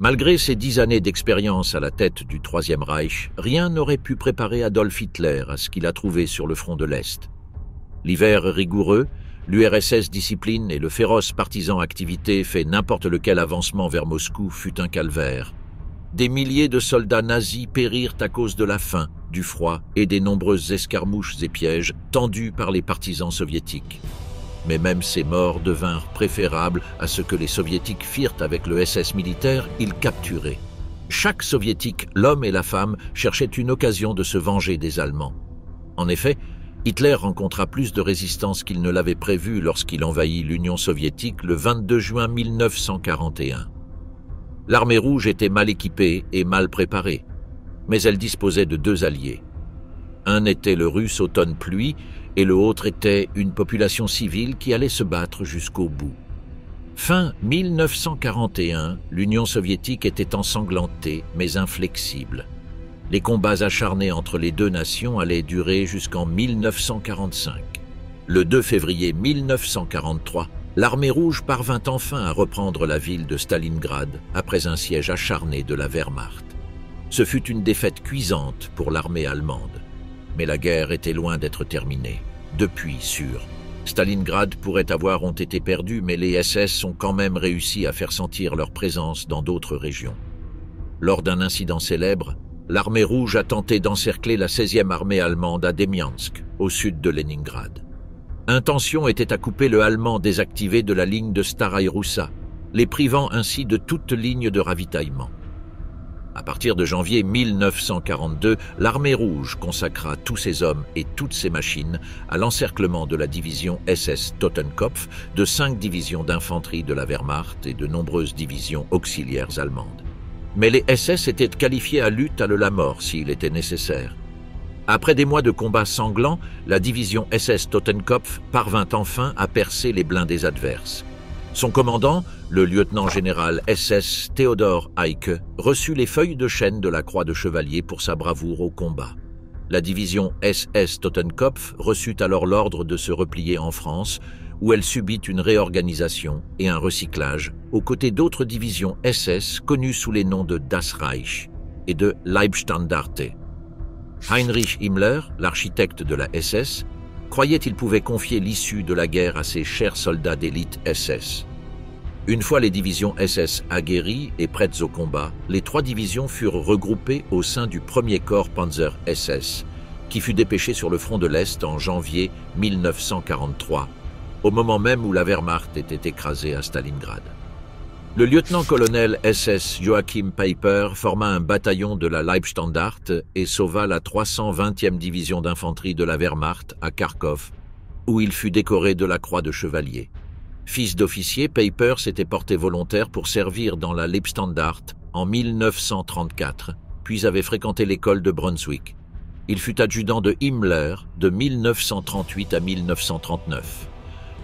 Malgré ses 10 années d'expérience à la tête du Troisième Reich, rien n'aurait pu préparer Adolf Hitler à ce qu'il a trouvé sur le front de l'Est. L'hiver rigoureux, l'URSS discipline et le féroce partisan activité fait n'importe lequel avancement vers Moscou fut un calvaire. Des milliers de soldats nazis périrent à cause de la faim, du froid et des nombreuses escarmouches et pièges tendus par les partisans soviétiques. Mais même ces morts devinrent préférables à ce que les soviétiques firent avec le SS militaire, ils capturaient. Chaque soviétique, l'homme et la femme, cherchait une occasion de se venger des Allemands. En effet, Hitler rencontra plus de résistance qu'il ne l'avait prévu lorsqu'il envahit l'Union soviétique le 22 juin 1941. L'armée rouge était mal équipée et mal préparée, mais elle disposait de deux alliés. Un était le russe Automne Pluie et le autre était une population civile qui allait se battre jusqu'au bout. Fin 1941, l'Union soviétique était ensanglantée mais inflexible. Les combats acharnés entre les deux nations allaient durer jusqu'en 1945. Le 2 février 1943, l'armée rouge parvint enfin à reprendre la ville de Stalingrad après un siège acharné de la Wehrmacht. Ce fut une défaite cuisante pour l'armée allemande. Mais la guerre était loin d'être terminée. Depuis, sûr. Stalingrad pourrait avoir été perdu, mais les SS ont quand même réussi à faire sentir leur présence dans d'autres régions. Lors d'un incident célèbre, l'armée rouge a tenté d'encercler la 16e armée allemande à Demiansk, au sud de Leningrad. Intention était à couper le allemand désactivé de la ligne de Staraya Russa, les privant ainsi de toute ligne de ravitaillement. À partir de janvier 1942, l'armée rouge consacra tous ses hommes et toutes ses machines à l'encerclement de la division SS Totenkopf, de 5 divisions d'infanterie de la Wehrmacht et de nombreuses divisions auxiliaires allemandes. Mais les SS étaient qualifiés à lutte à la mort s'il était nécessaire. Après des mois de combats sanglants, la division SS Totenkopf parvint enfin à percer les blindés adverses. Son commandant, le lieutenant-général SS Theodor Eicke, reçut les feuilles de chêne de la Croix de Chevalier pour sa bravoure au combat. La division SS Totenkopf reçut alors l'ordre de se replier en France, où elle subit une réorganisation et un recyclage, aux côtés d'autres divisions SS connues sous les noms de Das Reich et de Leibstandarte. Heinrich Himmler, l'architecte de la SS, croyait qu'il pouvait confier l'issue de la guerre à ses chers soldats d'élite SS. Une fois les divisions SS aguerries et prêtes au combat, les 3 divisions furent regroupées au sein du 1er corps Panzer SS, qui fut dépêché sur le front de l'Est en janvier 1943, au moment même où la Wehrmacht était écrasée à Stalingrad. Le lieutenant-colonel SS Joachim Peiper forma un bataillon de la Leibstandarte et sauva la 320e division d'infanterie de la Wehrmacht à Kharkov, où il fut décoré de la Croix de Chevalier. Fils d'officier, Peiper s'était porté volontaire pour servir dans la Leibstandarte en 1934, puis avait fréquenté l'école de Brunswick. Il fut adjudant de Himmler de 1938 à 1939.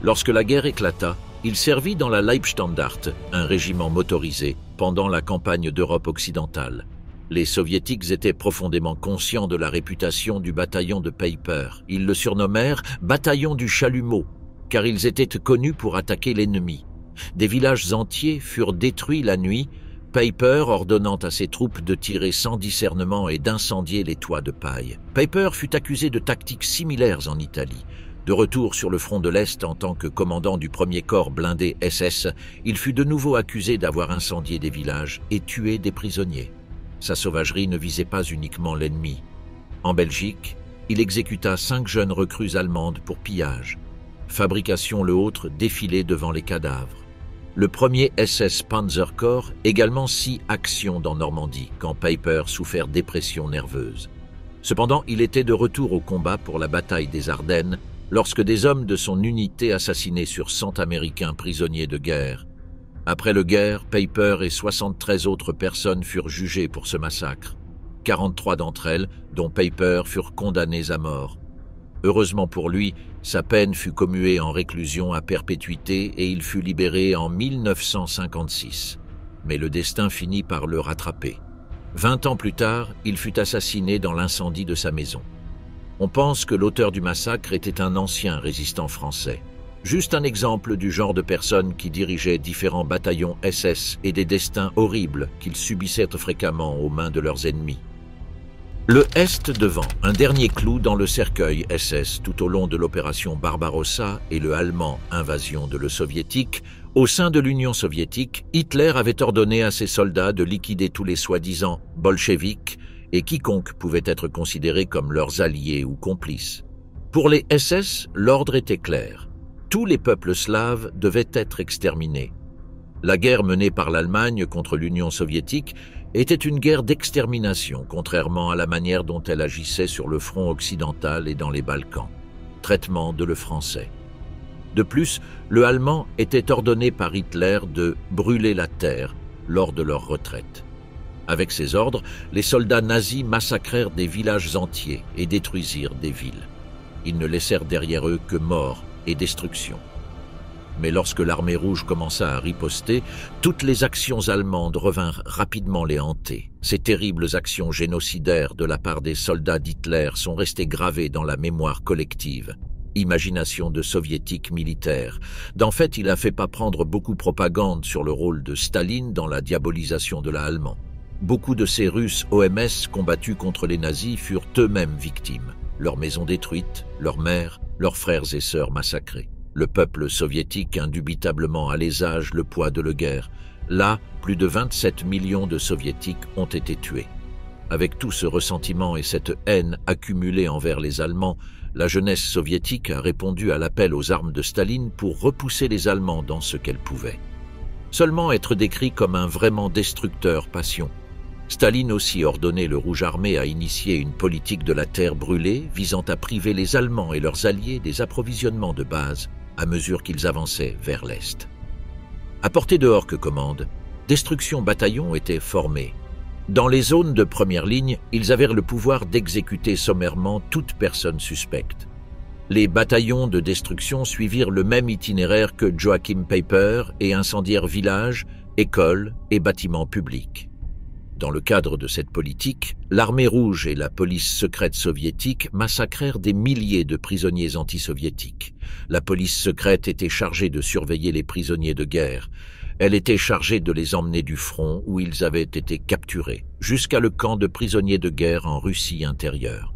Lorsque la guerre éclata, il servit dans la Leibstandarte, un régiment motorisé, pendant la campagne d'Europe occidentale. Les soviétiques étaient profondément conscients de la réputation du bataillon de Peiper. Ils le surnommèrent « bataillon du chalumeau », car ils étaient connus pour attaquer l'ennemi. Des villages entiers furent détruits la nuit, Peiper ordonnant à ses troupes de tirer sans discernement et d'incendier les toits de paille. Peiper fut accusé de tactiques similaires en Italie. De retour sur le front de l'Est en tant que commandant du 1er corps blindé SS, il fut de nouveau accusé d'avoir incendié des villages et tué des prisonniers. Sa sauvagerie ne visait pas uniquement l'ennemi. En Belgique, il exécuta 5 jeunes recrues allemandes pour pillage. Fabrication Le Hôtre défilait devant les cadavres. Le 1er SS Panzer Corps également 6 actions dans Normandie quand Peiper souffert dépression nerveuse. Cependant, il était de retour au combat pour la bataille des Ardennes lorsque des hommes de son unité assassinaient sur 100 Américains prisonniers de guerre. Après le guerre, Peiper et 73 autres personnes furent jugées pour ce massacre. 43 d'entre elles, dont Peiper, furent condamnées à mort. Heureusement pour lui, sa peine fut commuée en réclusion à perpétuité et il fut libéré en 1956. Mais le destin finit par le rattraper. 20 ans plus tard, il fut assassiné dans l'incendie de sa maison. On pense que l'auteur du massacre était un ancien résistant français. Juste un exemple du genre de personnes qui dirigeaient différents bataillons SS et des destins horribles qu'ils subissaient fréquemment aux mains de leurs ennemis. Le Est devant, un dernier clou dans le cercueil SS tout au long de l'opération Barbarossa et le allemand invasion de le soviétique. Au sein de l'Union soviétique, Hitler avait ordonné à ses soldats de liquider tous les soi-disant bolcheviks et quiconque pouvait être considéré comme leurs alliés ou complices. Pour les SS, l'ordre était clair. Tous les peuples slaves devaient être exterminés. La guerre menée par l'Allemagne contre l'Union soviétique était une guerre d'extermination, contrairement à la manière dont elle agissait sur le front occidental et dans les Balkans. Traitement de le français. De plus, le allemand était ordonné par Hitler de brûler la terre lors de leur retraite. Avec ces ordres, les soldats nazis massacrèrent des villages entiers et détruisirent des villes. Ils ne laissèrent derrière eux que mort et destruction. Mais lorsque l'armée rouge commença à riposter, toutes les actions allemandes revinrent rapidement les hanter. Ces terribles actions génocidaires de la part des soldats d'Hitler sont restées gravées dans la mémoire collective. Imagination de soviétique militaire. D'en fait, il a fait pas prendre beaucoup propagande sur le rôle de Staline dans la diabolisation de l'allemand. Beaucoup de ces Russes OMS combattus contre les nazis furent eux-mêmes victimes. Leurs maisons détruites, leurs mères, leurs frères et sœurs massacrés. Le peuple soviétique indubitablement à l'ésage le poids de la guerre. Là, plus de 27 millions de soviétiques ont été tués. Avec tout ce ressentiment et cette haine accumulée envers les Allemands, la jeunesse soviétique a répondu à l'appel aux armes de Staline pour repousser les Allemands dans ce qu'elle pouvait. Seulement être décrit comme un vraiment destructeur passion. Staline aussi ordonnait le Rouge Armé à initier une politique de la terre brûlée visant à priver les Allemands et leurs alliés des approvisionnements de base à mesure qu'ils avançaient vers l'Est. À portée de Hork commande, Destruction Bataillon était formé. Dans les zones de première ligne, ils avaient le pouvoir d'exécuter sommairement toute personne suspecte. Les bataillons de destruction suivirent le même itinéraire que Joachim Peiper et incendièrent villages, écoles et bâtiments publics. Dans le cadre de cette politique, l'armée rouge et la police secrète soviétique massacrèrent des milliers de prisonniers anti-soviétiques. La police secrète était chargée de surveiller les prisonniers de guerre. Elle était chargée de les emmener du front où ils avaient été capturés, jusqu'à le camp de prisonniers de guerre en Russie intérieure.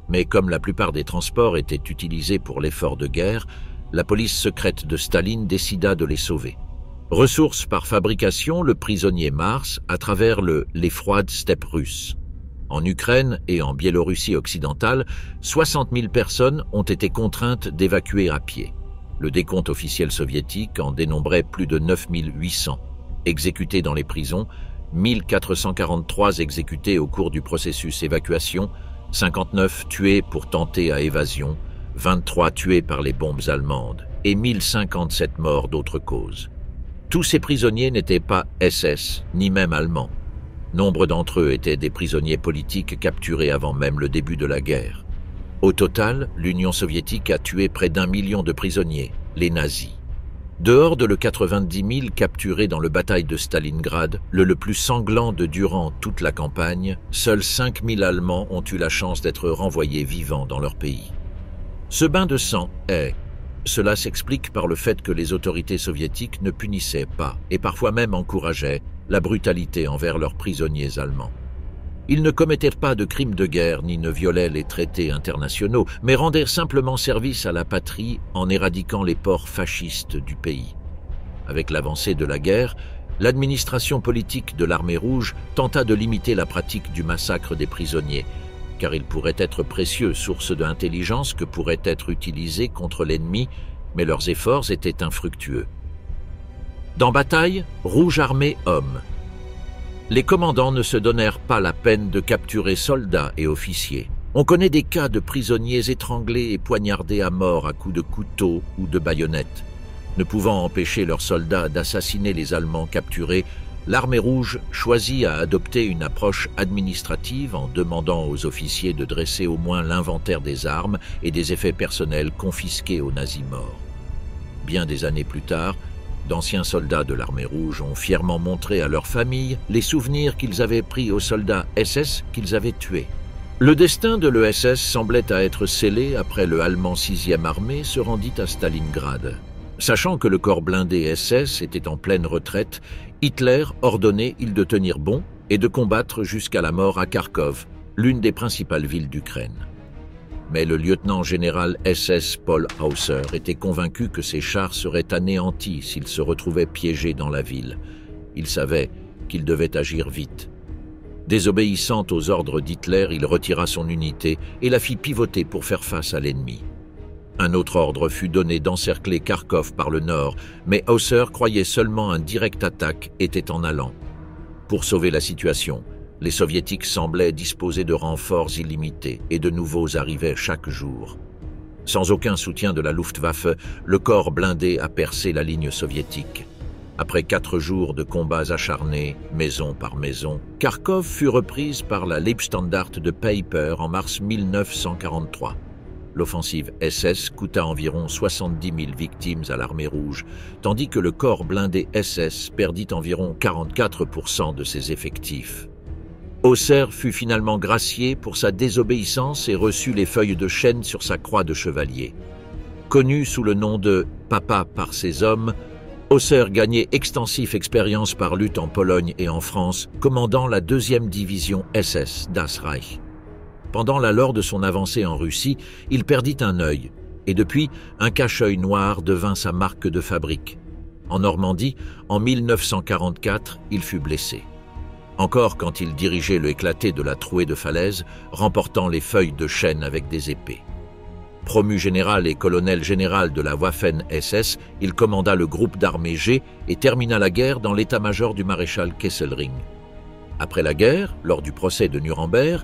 Mais comme la plupart des transports étaient utilisés pour l'effort de guerre, la police secrète de Staline décida de les sauver. Ressource par fabrication, le prisonnier Mars à travers les froides steppes russes. En Ukraine et en Biélorussie occidentale, 60 000 personnes ont été contraintes d'évacuer à pied. Le décompte officiel soviétique en dénombrait plus de 9 800. Exécutés dans les prisons, 1443 exécutés au cours du processus évacuation, 59 tués pour tenter à évasion, 23 tués par les bombes allemandes et 1057 morts d'autres causes. Tous ces prisonniers n'étaient pas SS, ni même allemands. Nombre d'entre eux étaient des prisonniers politiques capturés avant même le début de la guerre. Au total, l'Union soviétique a tué près d'1 million de prisonniers, les nazis. Dehors de le 90 000 capturés dans le bataille de Stalingrad, le plus sanglant de durant toute la campagne, seuls 5 000 Allemands ont eu la chance d'être renvoyés vivants dans leur pays. Ce bain de sang cela s'explique par le fait que les autorités soviétiques ne punissaient pas, et parfois même encourageaient, la brutalité envers leurs prisonniers allemands. Ils ne commettaient pas de crimes de guerre ni ne violaient les traités internationaux, mais rendaient simplement service à la patrie en éradiquant les ports fascistes du pays. Avec l'avancée de la guerre, l'administration politique de l'armée rouge tenta de limiter la pratique du massacre des prisonniers, car il pourrait être précieux, source d'intelligence que pourrait être utilisée contre l'ennemi, mais leurs efforts étaient infructueux. Dans bataille, Rouge Armé homme. Les commandants ne se donnèrent pas la peine de capturer soldats et officiers. On connaît des cas de prisonniers étranglés et poignardés à mort à coups de couteau ou de baïonnette. Ne pouvant empêcher leurs soldats d'assassiner les Allemands capturés, l'armée rouge choisit à adopter une approche administrative en demandant aux officiers de dresser au moins l'inventaire des armes et des effets personnels confisqués aux nazis morts. Bien des années plus tard, d'anciens soldats de l'armée rouge ont fièrement montré à leurs familles les souvenirs qu'ils avaient pris aux soldats SS qu'ils avaient tués. Le destin de l'ESS semblait à être scellé après le allemand 6e armée se rendit à Stalingrad. Sachant que le corps blindé SS était en pleine retraite, Hitler ordonnait de tenir bon et de combattre jusqu'à la mort à Kharkov, l'une des principales villes d'Ukraine. Mais le lieutenant-général SS Paul Hauser était convaincu que ses chars seraient anéantis s'ils se retrouvaient piégés dans la ville. Il savait qu'il devait agir vite. Désobéissant aux ordres d'Hitler, il retira son unité et la fit pivoter pour faire face à l'ennemi. Un autre ordre fut donné d'encercler Kharkov par le nord, mais Hauser croyait seulement un direct attaque était en allant. Pour sauver la situation, les Soviétiques semblaient disposer de renforts illimités et de nouveaux arrivaient chaque jour. Sans aucun soutien de la Luftwaffe, le corps blindé a percé la ligne soviétique. Après 4 jours de combats acharnés, maison par maison, Kharkov fut reprise par la Leibstandarte de Peiper en mars 1943. L'offensive SS coûta environ 70 000 victimes à l'armée rouge, tandis que le corps blindé SS perdit environ 44% de ses effectifs. Hauser fut finalement gracié pour sa désobéissance et reçut les feuilles de chêne sur sa croix de chevalier. Connu sous le nom de « Papa par ses hommes », Hauser gagnait extensive expérience par lutte en Pologne et en France, commandant la 2e division SS Das Reich. Pendant la lors de son avancée en Russie, il perdit un œil, et depuis, un cache-œil noir devint sa marque de fabrique. En Normandie, en 1944, il fut blessé. Encore quand il dirigeait le éclaté de la trouée de falaise, remportant les feuilles de chêne avec des épées. Promu général et colonel général de la Waffen-SS, il commanda le groupe d'armée G et termina la guerre dans l'état-major du maréchal Kesselring. Après la guerre, lors du procès de Nuremberg,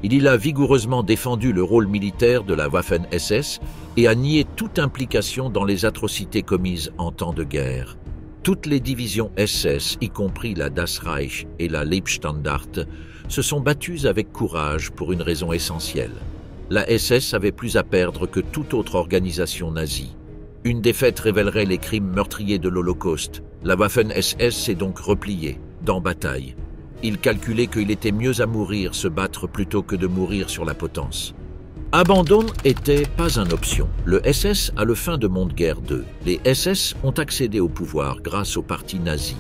il a vigoureusement défendu le rôle militaire de la Waffen-SS et a nié toute implication dans les atrocités commises en temps de guerre. Toutes les divisions SS, y compris la Das Reich et la Leibstandarte, se sont battues avec courage pour une raison essentielle. La SS avait plus à perdre que toute autre organisation nazie. Une défaite révélerait les crimes meurtriers de l'Holocauste. La Waffen-SS s'est donc repliée, dans bataille. Il calculait qu'il était mieux à mourir se battre plutôt que de mourir sur la potence. Abandon n'était pas une option. Le SS a le fin de monde guerre 2. Les SS ont accédé au pouvoir grâce au parti nazi.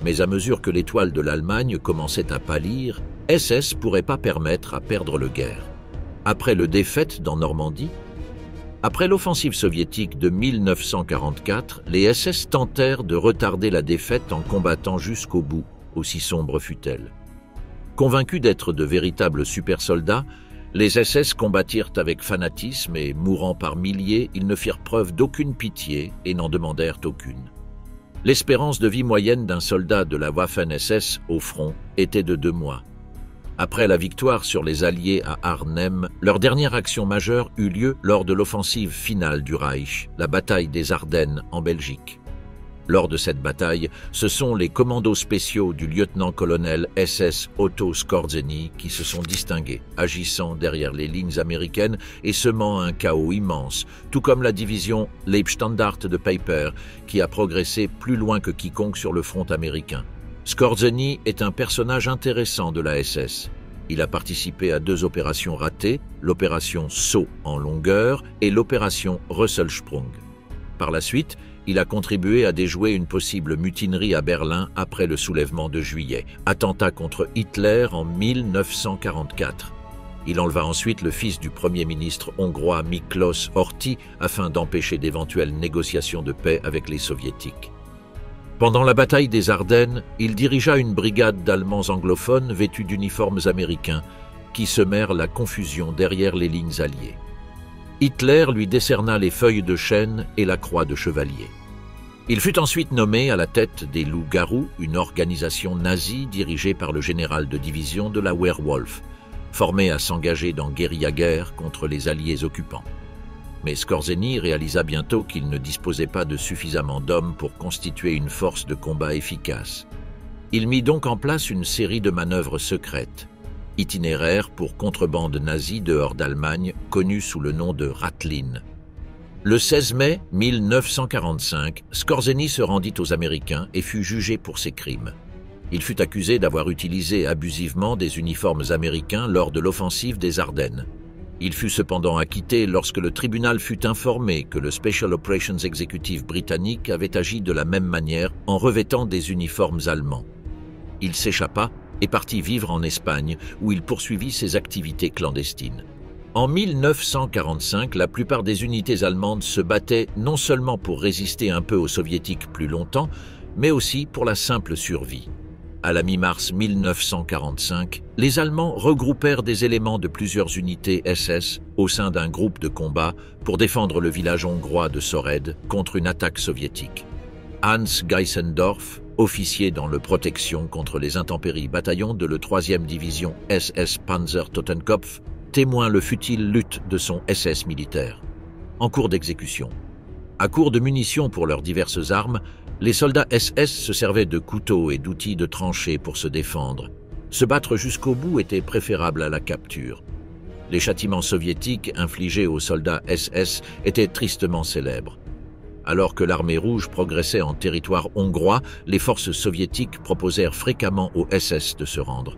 Mais à mesure que l'étoile de l'Allemagne commençait à pâlir, SS pourrait pas permettre à perdre le guerre. Après le défaite dans Normandie, après l'offensive soviétique de 1944, les SS tentèrent de retarder la défaite en combattant jusqu'au bout, aussi sombre fut-elle. Convaincus d'être de véritables super-soldats, les SS combattirent avec fanatisme et, mourant par milliers, ils ne firent preuve d'aucune pitié et n'en demandèrent aucune. L'espérance de vie moyenne d'un soldat de la Waffen-SS au front était de 2 mois. Après la victoire sur les Alliés à Arnhem, leur dernière action majeure eut lieu lors de l'offensive finale du Reich, la bataille des Ardennes en Belgique. Lors de cette bataille, ce sont les commandos spéciaux du lieutenant-colonel SS Otto Skorzeny qui se sont distingués, agissant derrière les lignes américaines et semant un chaos immense, tout comme la division Leibstandarte de Peiper, qui a progressé plus loin que quiconque sur le front américain. Skorzeny est un personnage intéressant de la SS. Il a participé à 2 opérations ratées, l'opération Saut en longueur et l'opération Russelsprung. Par la suite, il a contribué à déjouer une possible mutinerie à Berlin après le soulèvement de juillet, attentat contre Hitler en 1944. Il enleva ensuite le fils du Premier ministre hongrois Miklos Horthy afin d'empêcher d'éventuelles négociations de paix avec les Soviétiques. Pendant la bataille des Ardennes, il dirigea une brigade d'Allemands anglophones vêtus d'uniformes américains qui semèrent la confusion derrière les lignes alliées. Hitler lui décerna les feuilles de chêne et la croix de chevalier. Il fut ensuite nommé à la tête des Loups-garous, une organisation nazie dirigée par le général de division de la Wehrwolf, formé à s'engager dans guérilla-guerre contre les alliés occupants. Mais Skorzeny réalisa bientôt qu'il ne disposait pas de suffisamment d'hommes pour constituer une force de combat efficace. Il mit donc en place une série de manœuvres secrètes, itinéraire pour contrebande nazie dehors d'Allemagne, connue sous le nom de Ratlin. Le 16 mai 1945, Skorzeny se rendit aux Américains et fut jugé pour ses crimes. Il fut accusé d'avoir utilisé abusivement des uniformes américains lors de l'offensive des Ardennes. Il fut cependant acquitté lorsque le tribunal fut informé que le Special Operations Executive britannique avait agi de la même manière en revêtant des uniformes allemands. Il s'échappa et partit vivre en Espagne, où il poursuivit ses activités clandestines. En 1945, la plupart des unités allemandes se battaient non seulement pour résister un peu aux soviétiques plus longtemps, mais aussi pour la simple survie. À la mi-mars 1945, les Allemands regroupèrent des éléments de plusieurs unités SS au sein d'un groupe de combat pour défendre le village hongrois de Sored contre une attaque soviétique. Hans Geissendorf, officier dans le protection contre les intempéries bataillon de la 3e division SS Panzer Totenkopf, témoin le futile lutte de son SS militaire. En cours d'exécution. À court de munitions pour leurs diverses armes, les soldats SS se servaient de couteaux et d'outils de tranchée pour se défendre. Se battre jusqu'au bout était préférable à la capture. Les châtiments soviétiques infligés aux soldats SS étaient tristement célèbres. Alors que l'armée rouge progressait en territoire hongrois, les forces soviétiques proposèrent fréquemment aux SS de se rendre.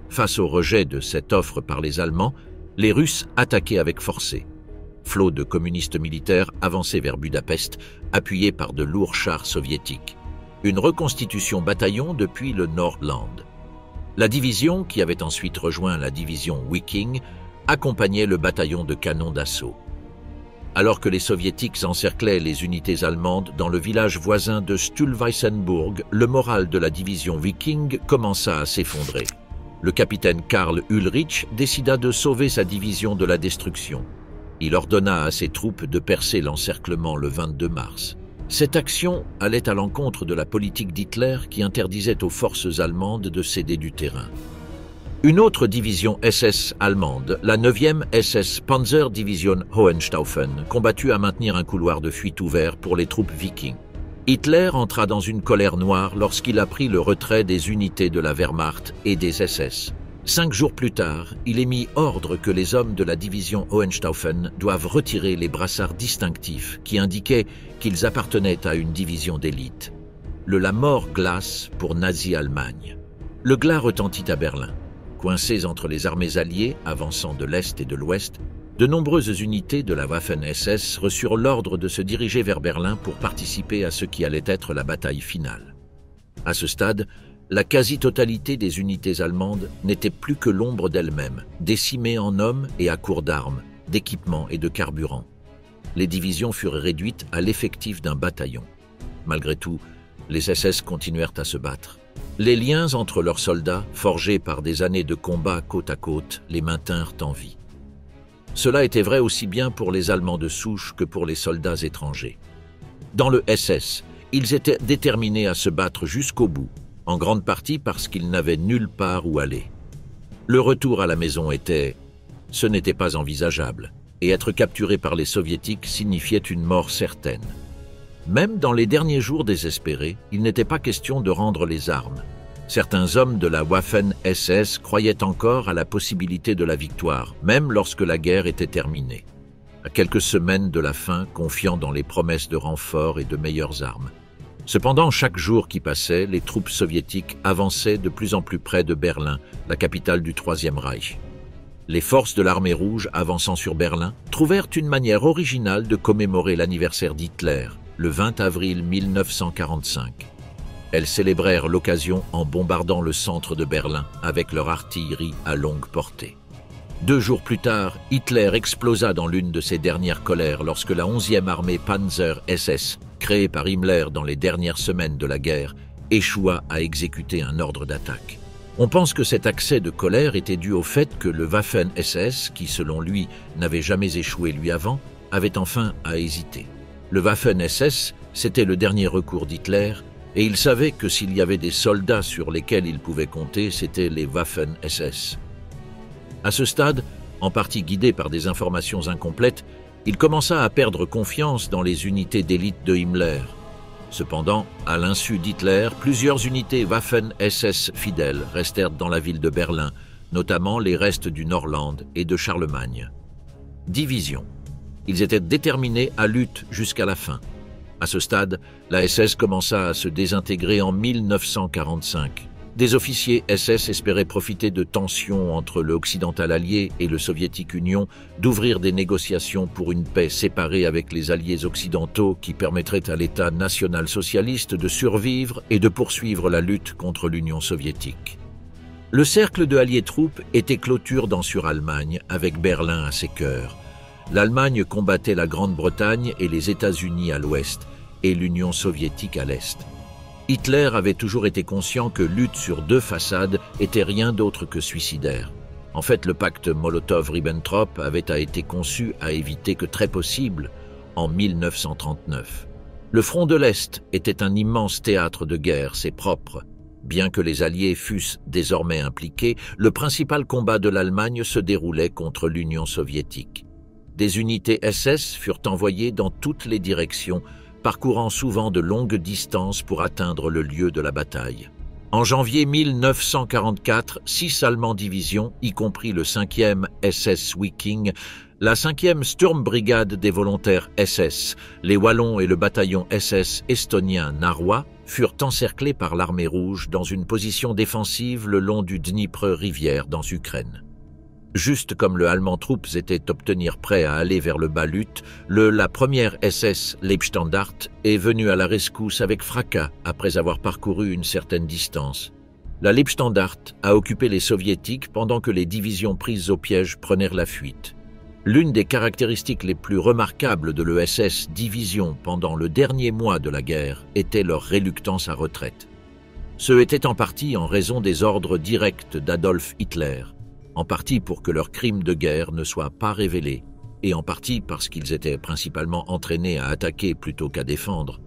Face au rejet de cette offre par les Allemands, les Russes attaquaient avec forcé. Flots de communistes militaires avançaient vers Budapest, appuyés par de lourds chars soviétiques. Une reconstitution bataillon depuis le Nordland. La division, qui avait ensuite rejoint la division Viking, accompagnait le bataillon de canons d'assaut. Alors que les soviétiques encerclaient les unités allemandes dans le village voisin de Stulweissenburg, le moral de la division Viking commença à s'effondrer. Le capitaine Karl Ulrich décida de sauver sa division de la destruction. Il ordonna à ses troupes de percer l'encerclement le 22 mars. Cette action allait à l'encontre de la politique d'Hitler qui interdisait aux forces allemandes de céder du terrain. Une autre division SS allemande, la 9e SS Panzer Division Hohenstaufen, combattit à maintenir un couloir de fuite ouvert pour les troupes vikings. Hitler entra dans une colère noire lorsqu'il apprit le retrait des unités de la Wehrmacht et des SS. 5 jours plus tard, il émit ordre que les hommes de la division Hohenstaufen doivent retirer les brassards distinctifs qui indiquaient qu'ils appartenaient à une division d'élite. La mort glace pour Nazi-Allemagne. Le glas retentit à Berlin. Coincées entre les armées alliées, avançant de l'Est et de l'Ouest, de nombreuses unités de la Waffen-SS reçurent l'ordre de se diriger vers Berlin pour participer à ce qui allait être la bataille finale. À ce stade, la quasi-totalité des unités allemandes n'était plus que l'ombre d'elles-mêmes, décimées en hommes et à court d'armes, d'équipements et de carburant. Les divisions furent réduites à l'effectif d'un bataillon. Malgré tout, les SS continuèrent à se battre. Les liens entre leurs soldats, forgés par des années de combat côte à côte, les maintinrent en vie. Cela était vrai aussi bien pour les Allemands de souche que pour les soldats étrangers. Dans le SS, ils étaient déterminés à se battre jusqu'au bout, en grande partie parce qu'ils n'avaient nulle part où aller. Le retour à la maison ce n'était pas envisageable, et être capturé par les Soviétiques signifiait une mort certaine. Même dans les derniers jours désespérés, il n'était pas question de rendre les armes. Certains hommes de la Waffen-SS croyaient encore à la possibilité de la victoire, même lorsque la guerre était terminée. À quelques semaines de la fin, confiant dans les promesses de renforts et de meilleures armes. Cependant, chaque jour qui passait, les troupes soviétiques avançaient de plus en plus près de Berlin, la capitale du Troisième Reich. Les forces de l'armée rouge, avançant sur Berlin, trouvèrent une manière originale de commémorer l'anniversaire d'Hitler, le 20 avril 1945. Elles célébrèrent l'occasion en bombardant le centre de Berlin avec leur artillerie à longue portée. 2 jours plus tard, Hitler explosa dans l'une de ses dernières colères lorsque la 11e armée Panzer SS, créée par Himmler dans les dernières semaines de la guerre, échoua à exécuter un ordre d'attaque. On pense que cet accès de colère était dû au fait que le Waffen-SS, qui selon lui n'avait jamais échoué lui avant, avait enfin à hésiter. Le Waffen-SS, c'était le dernier recours d'Hitler, et il savait que s'il y avait des soldats sur lesquels il pouvait compter, c'étaient les Waffen-SS. À ce stade, en partie guidé par des informations incomplètes, il commença à perdre confiance dans les unités d'élite de Himmler. Cependant, à l'insu d'Hitler, plusieurs unités Waffen-SS fidèles restèrent dans la ville de Berlin, notamment les restes du Nordland et de Charlemagne. Division. Ils étaient déterminés à lutter jusqu'à la fin. À ce stade, la SS commença à se désintégrer en 1945. Des officiers SS espéraient profiter de tensions entre le occidental allié et le soviétique Union d'ouvrir des négociations pour une paix séparée avec les alliés occidentaux qui permettrait à l'État national-socialiste de survivre et de poursuivre la lutte contre l'Union soviétique. Le cercle de alliés troupes était clôture sur Allemagne, avec Berlin à ses cœurs. L'Allemagne combattait la Grande-Bretagne et les États-Unis à l'ouest, et l'Union soviétique à l'est. Hitler avait toujours été conscient que lutte sur deux façades était rien d'autre que suicidaire. En fait, le pacte Molotov-Ribbentrop avait été conçu à éviter que très possible en 1939. Le front de l'Est était un immense théâtre de guerre, c'est propre. Bien que les Alliés fussent désormais impliqués, le principal combat de l'Allemagne se déroulait contre l'Union soviétique. Des unités SS furent envoyées dans toutes les directions, parcourant souvent de longues distances pour atteindre le lieu de la bataille. En janvier 1944, 6 Allemands divisions, y compris le 5e SS Viking, la 5e Sturmbrigade des volontaires SS, les Wallons et le bataillon SS estonien Narwa furent encerclés par l'armée rouge dans une position défensive le long du Dniepr-rivière dans Ukraine. Juste comme le allemand Troops était obtenir prêt à aller vers le Balut, la première SS Leibstandart est venue à la rescousse avec fracas après avoir parcouru une certaine distance. La Leibstandart a occupé les soviétiques pendant que les divisions prises au piège prenaient la fuite. L'une des caractéristiques les plus remarquables de l'ESS Division pendant le dernier mois de la guerre était leur réluctance à retraite. Ce était en partie en raison des ordres directs d'Adolf Hitler, en partie pour que leurs crimes de guerre ne soient pas révélés, et en partie parce qu'ils étaient principalement entraînés à attaquer plutôt qu'à défendre.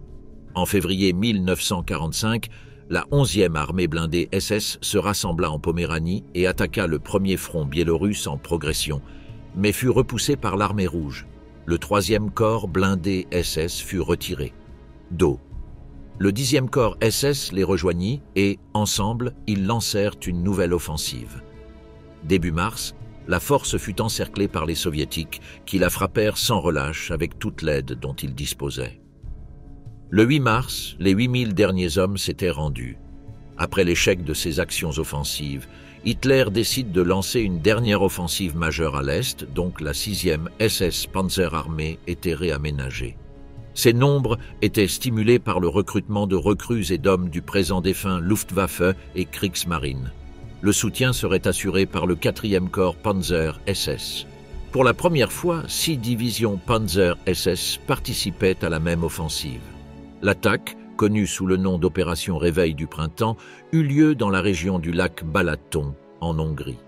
En février 1945, la 11e armée blindée SS se rassembla en Poméranie et attaqua le premier front biélorusse en progression, mais fut repoussée par l'armée rouge. Le 3e corps blindé SS fut retiré. Dos. Le 10e corps SS les rejoignit et, ensemble, ils lancèrent une nouvelle offensive. Début mars, la force fut encerclée par les soviétiques qui la frappèrent sans relâche avec toute l'aide dont ils disposaient. Le 8 mars, les 8000 derniers hommes s'étaient rendus. Après l'échec de ces actions offensives, Hitler décide de lancer une dernière offensive majeure à l'Est, donc la 6e SS Panzerarmee était réaménagée. Ces nombres étaient stimulés par le recrutement de recrues et d'hommes du présent défunt Luftwaffe et Kriegsmarine. Le soutien serait assuré par le 4e corps Panzer SS. Pour la première fois, 6 divisions Panzer SS participaient à la même offensive. L'attaque, connue sous le nom d'opération Réveil du printemps, eut lieu dans la région du lac Balaton, en Hongrie.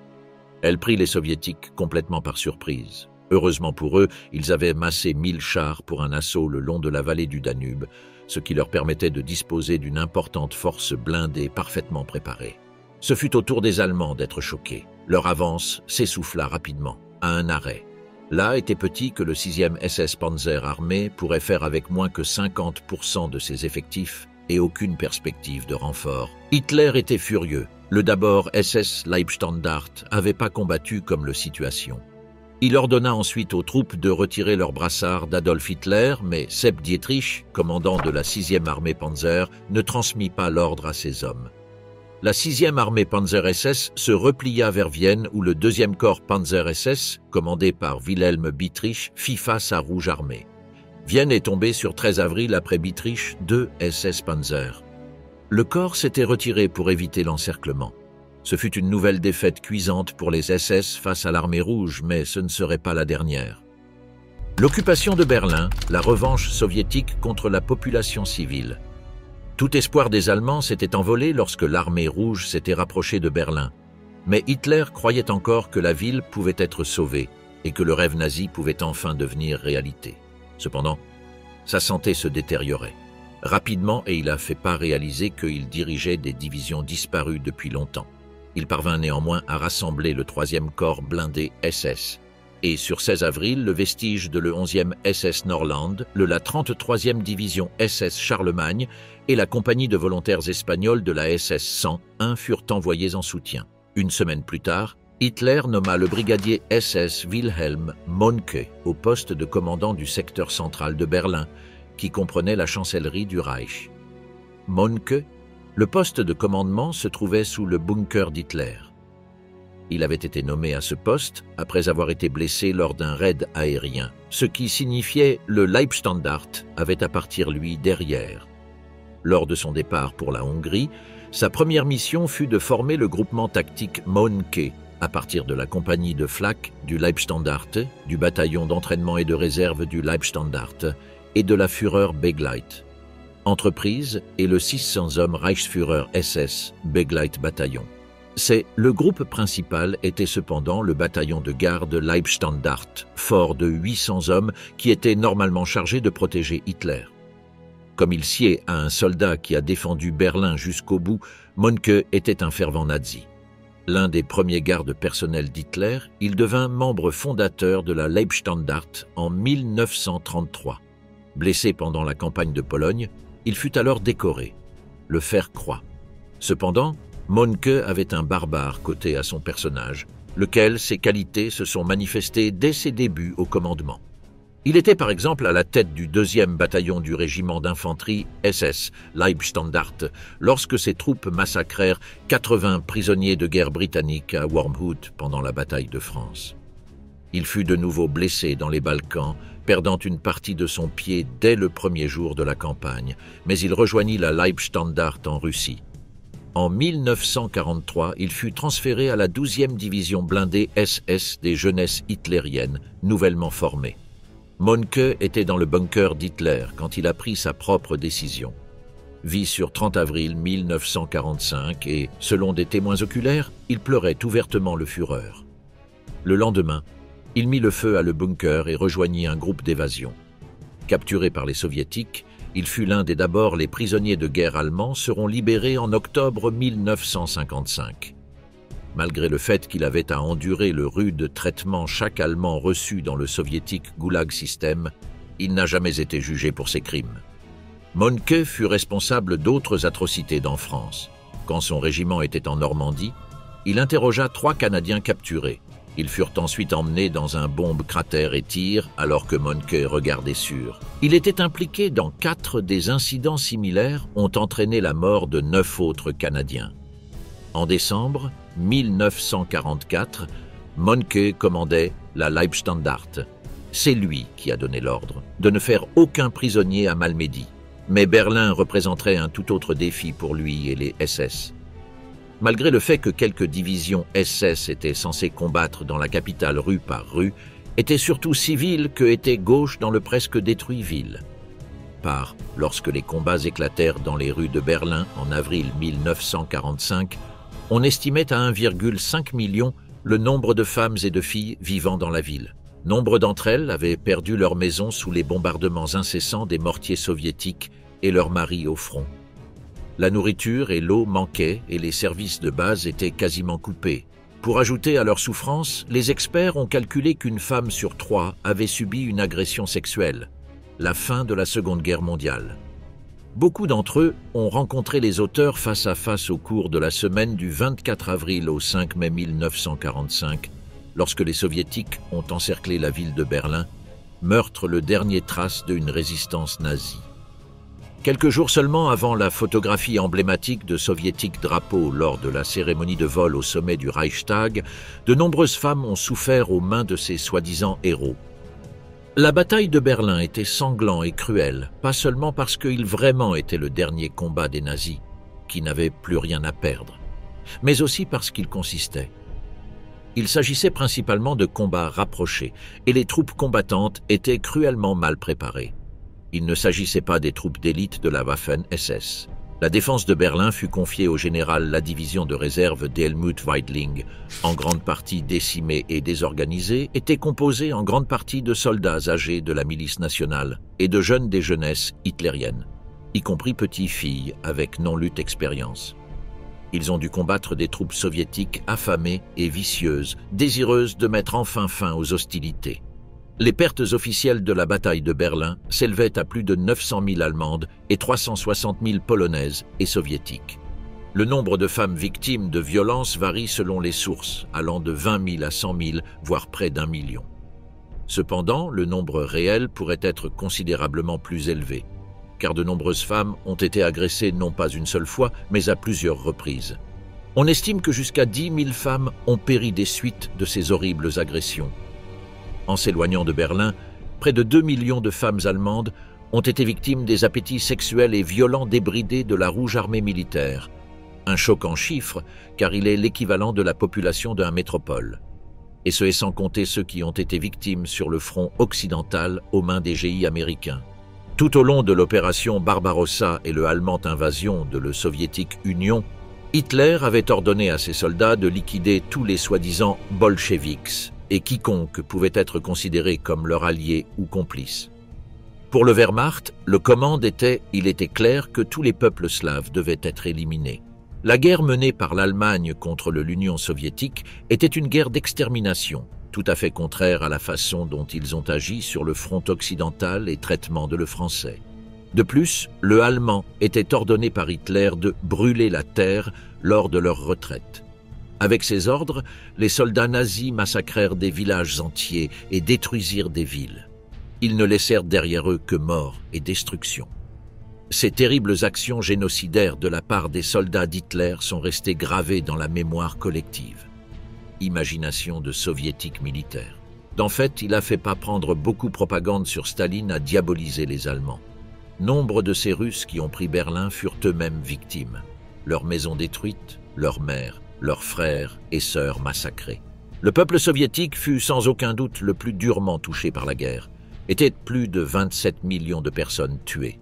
Elle prit les soviétiques complètement par surprise. Heureusement pour eux, ils avaient massé 1000 chars pour un assaut le long de la vallée du Danube, ce qui leur permettait de disposer d'une importante force blindée parfaitement préparée. Ce fut au tour des Allemands d'être choqués. Leur avance s'essouffla rapidement, à un arrêt. Là était petit que le 6e SS Panzer Armee pourrait faire avec moins que 50% de ses effectifs et aucune perspective de renfort. Hitler était furieux. Le d'abord SS Leibstandart n'avait pas combattu comme le Situation. Il ordonna ensuite aux troupes de retirer leurs brassards d'Adolf Hitler, mais Sepp Dietrich, commandant de la 6e armée Panzer, ne transmit pas l'ordre à ses hommes. La 6e armée Panzer SS se replia vers Vienne où le 2e corps Panzer SS, commandé par Wilhelm Bietrich, fit face à Rouge Armée. Vienne est tombée sur 13 avril après Bietrich 2 SS Panzer. Le corps s'était retiré pour éviter l'encerclement. Ce fut une nouvelle défaite cuisante pour les SS face à l'armée rouge, mais ce ne serait pas la dernière. L'occupation de Berlin, la revanche soviétique contre la population civile. Tout espoir des Allemands s'était envolé lorsque l'armée rouge s'était rapprochée de Berlin. Mais Hitler croyait encore que la ville pouvait être sauvée et que le rêve nazi pouvait enfin devenir réalité. Cependant, sa santé se détériorait rapidement et il a fait pas réaliser qu'il dirigeait des divisions disparues depuis longtemps. Il parvint néanmoins à rassembler le 3e corps blindé SS. Et sur 16 avril, le vestige de le 11e SS Norland, la 33e division SS Charlemagne et la compagnie de volontaires espagnols de la SS 101 furent envoyés en soutien. Une semaine plus tard, Hitler nomma le brigadier SS Wilhelm Mohnke au poste de commandant du secteur central de Berlin, qui comprenait la chancellerie du Reich. Mohnke Le poste de commandement se trouvait sous le bunker d'Hitler. Il avait été nommé à ce poste après avoir été blessé lors d'un raid aérien, ce qui signifiait le Leibstandart avait à partir lui derrière. Lors de son départ pour la Hongrie, sa première mission fut de former le groupement tactique Mohnke à partir de la compagnie de flak du Leibstandart, du bataillon d'entraînement et de réserve du Leibstandart et de la Führer Begleit. Entreprise et le 600 hommes Reichsführer SS Begleit Bataillon. Le groupe principal était cependant le bataillon de garde Leibstandart, fort de 800 hommes qui était normalement chargé de protéger Hitler. Comme il sied à un soldat qui a défendu Berlin jusqu'au bout, Mohnke était un fervent nazi. L'un des premiers gardes personnels d'Hitler, il devint membre fondateur de la Leibstandart en 1933. Blessé pendant la campagne de Pologne, il fut alors décoré, le Fer-Croix. Cependant, Mohnke avait un barbare côté à son personnage, lequel ses qualités se sont manifestées dès ses débuts au commandement. Il était par exemple à la tête du 2e bataillon du régiment d'infanterie SS, Leibstandart, lorsque ses troupes massacrèrent 80 prisonniers de guerre britanniques à Wormhout pendant la bataille de France. Il fut de nouveau blessé dans les Balkans, perdant une partie de son pied dès le premier jour de la campagne, mais il rejoignit la Leibstandart en Russie. En 1943, il fut transféré à la 12e division blindée SS des jeunesses hitlériennes, nouvellement formée. Mohnke était dans le bunker d'Hitler quand il a pris sa propre décision. Vit sur 30 avril 1945 et, selon des témoins oculaires, il pleurait ouvertement le Führer. Le lendemain, il mit le feu à le bunker et rejoignit un groupe d'évasion. Capturé par les Soviétiques, il fut l'un des d'abord les prisonniers de guerre allemands seront libérés en octobre 1955. Malgré le fait qu'il avait à endurer le rude traitement chaque Allemand reçu dans le soviétique Goulag System, il n'a jamais été jugé pour ses crimes. Mohnke fut responsable d'autres atrocités dans France. Quand son régiment était en Normandie, il interrogea 3 Canadiens capturés. Ils furent ensuite emmenés dans un bombe-cratère et tir, alors que Mohnke regardait sûr. Il était impliqué dans 4 des incidents similaires ont entraîné la mort de 9 autres Canadiens. En décembre 1944, Mohnke commandait la Leibstandart. C'est lui qui a donné l'ordre de ne faire aucun prisonnier à Malmedy. Mais Berlin représenterait un tout autre défi pour lui et les SS. Malgré le fait que quelques divisions SS étaient censées combattre dans la capitale rue par rue, étaient surtout civiles que étaient gauche dans le presque détruit ville. Lorsque les combats éclatèrent dans les rues de Berlin en avril 1945, on estimait à 1,5 million le nombre de femmes et de filles vivant dans la ville. Nombre d'entre elles avaient perdu leur maison sous les bombardements incessants des mortiers soviétiques et leurs maris au front. La nourriture et l'eau manquaient et les services de base étaient quasiment coupés. Pour ajouter à leur souffrance, les experts ont calculé qu'une femme sur 3 avait subi une agression sexuelle, la fin de la Seconde Guerre mondiale. Beaucoup d'entre eux ont rencontré les auteurs face à face au cours de la semaine du 24 avril au 5 mai 1945, lorsque les Soviétiques ont encerclé la ville de Berlin, meurtre le dernier trace d'une résistance nazie. Quelques jours seulement avant la photographie emblématique de soviétiques drapeaux lors de la cérémonie de vol au sommet du Reichstag, de nombreuses femmes ont souffert aux mains de ces soi-disant héros. La bataille de Berlin était sanglant et cruel, pas seulement parce qu'il vraiment était le dernier combat des nazis, qui n'avaient plus rien à perdre, mais aussi parce qu'il consistait. Il s'agissait principalement de combats rapprochés, et les troupes combattantes étaient cruellement mal préparées. Il ne s'agissait pas des troupes d'élite de la Waffen-SS. La défense de Berlin fut confiée au général la division de réserve d'Helmut Weidling, en grande partie décimée et désorganisée, était composée en grande partie de soldats âgés de la milice nationale et de jeunes des jeunesses hitlériennes, y compris petites filles avec non-lutte expérience. Ils ont dû combattre des troupes soviétiques affamées et vicieuses, désireuses de mettre enfin fin aux hostilités. Les pertes officielles de la bataille de Berlin s'élevaient à plus de 900 000 Allemandes et 360 000 Polonaises et Soviétiques. Le nombre de femmes victimes de violences varie selon les sources, allant de 20 000 à 100 000, voire près d'1 million. Cependant, le nombre réel pourrait être considérablement plus élevé, car de nombreuses femmes ont été agressées non pas une seule fois, mais à plusieurs reprises. On estime que jusqu'à 10 000 femmes ont péri des suites de ces horribles agressions. En s'éloignant de Berlin, près de 2 millions de femmes allemandes ont été victimes des appétits sexuels et violents débridés de la Rouge Armée militaire. Un choquant chiffre, car il est l'équivalent de la population d'un métropole. Et ce est sans compter ceux qui ont été victimes sur le front occidental aux mains des GI américains. Tout au long de l'opération Barbarossa et le Allemande invasion de la soviétique Union, Hitler avait ordonné à ses soldats de liquider tous les soi-disant bolcheviks et quiconque pouvait être considéré comme leur allié ou complice. Pour le Wehrmacht, le commande était, il était clair que tous les peuples slaves devaient être éliminés. La guerre menée par l'Allemagne contre l'Union soviétique était une guerre d'extermination, tout à fait contraire à la façon dont ils ont agi sur le front occidental et traitement de le français. De plus, le allemand était ordonné par Hitler de brûler la terre lors de leur retraite. Avec ces ordres, les soldats nazis massacrèrent des villages entiers et détruisirent des villes. Ils ne laissèrent derrière eux que mort et destruction. Ces terribles actions génocidaires de la part des soldats d'Hitler sont restées gravées dans la mémoire collective. Imagination de soviétique militaire. D'en fait, il a fait pas prendre beaucoup propagande sur Staline à diaboliser les Allemands. Nombre de ces Russes qui ont pris Berlin furent eux-mêmes victimes. Leurs maisons détruites, leurs mères, leurs frères et sœurs massacrés. Le peuple soviétique fut sans aucun doute le plus durement touché par la guerre. Était plus de 27 millions de personnes tuées.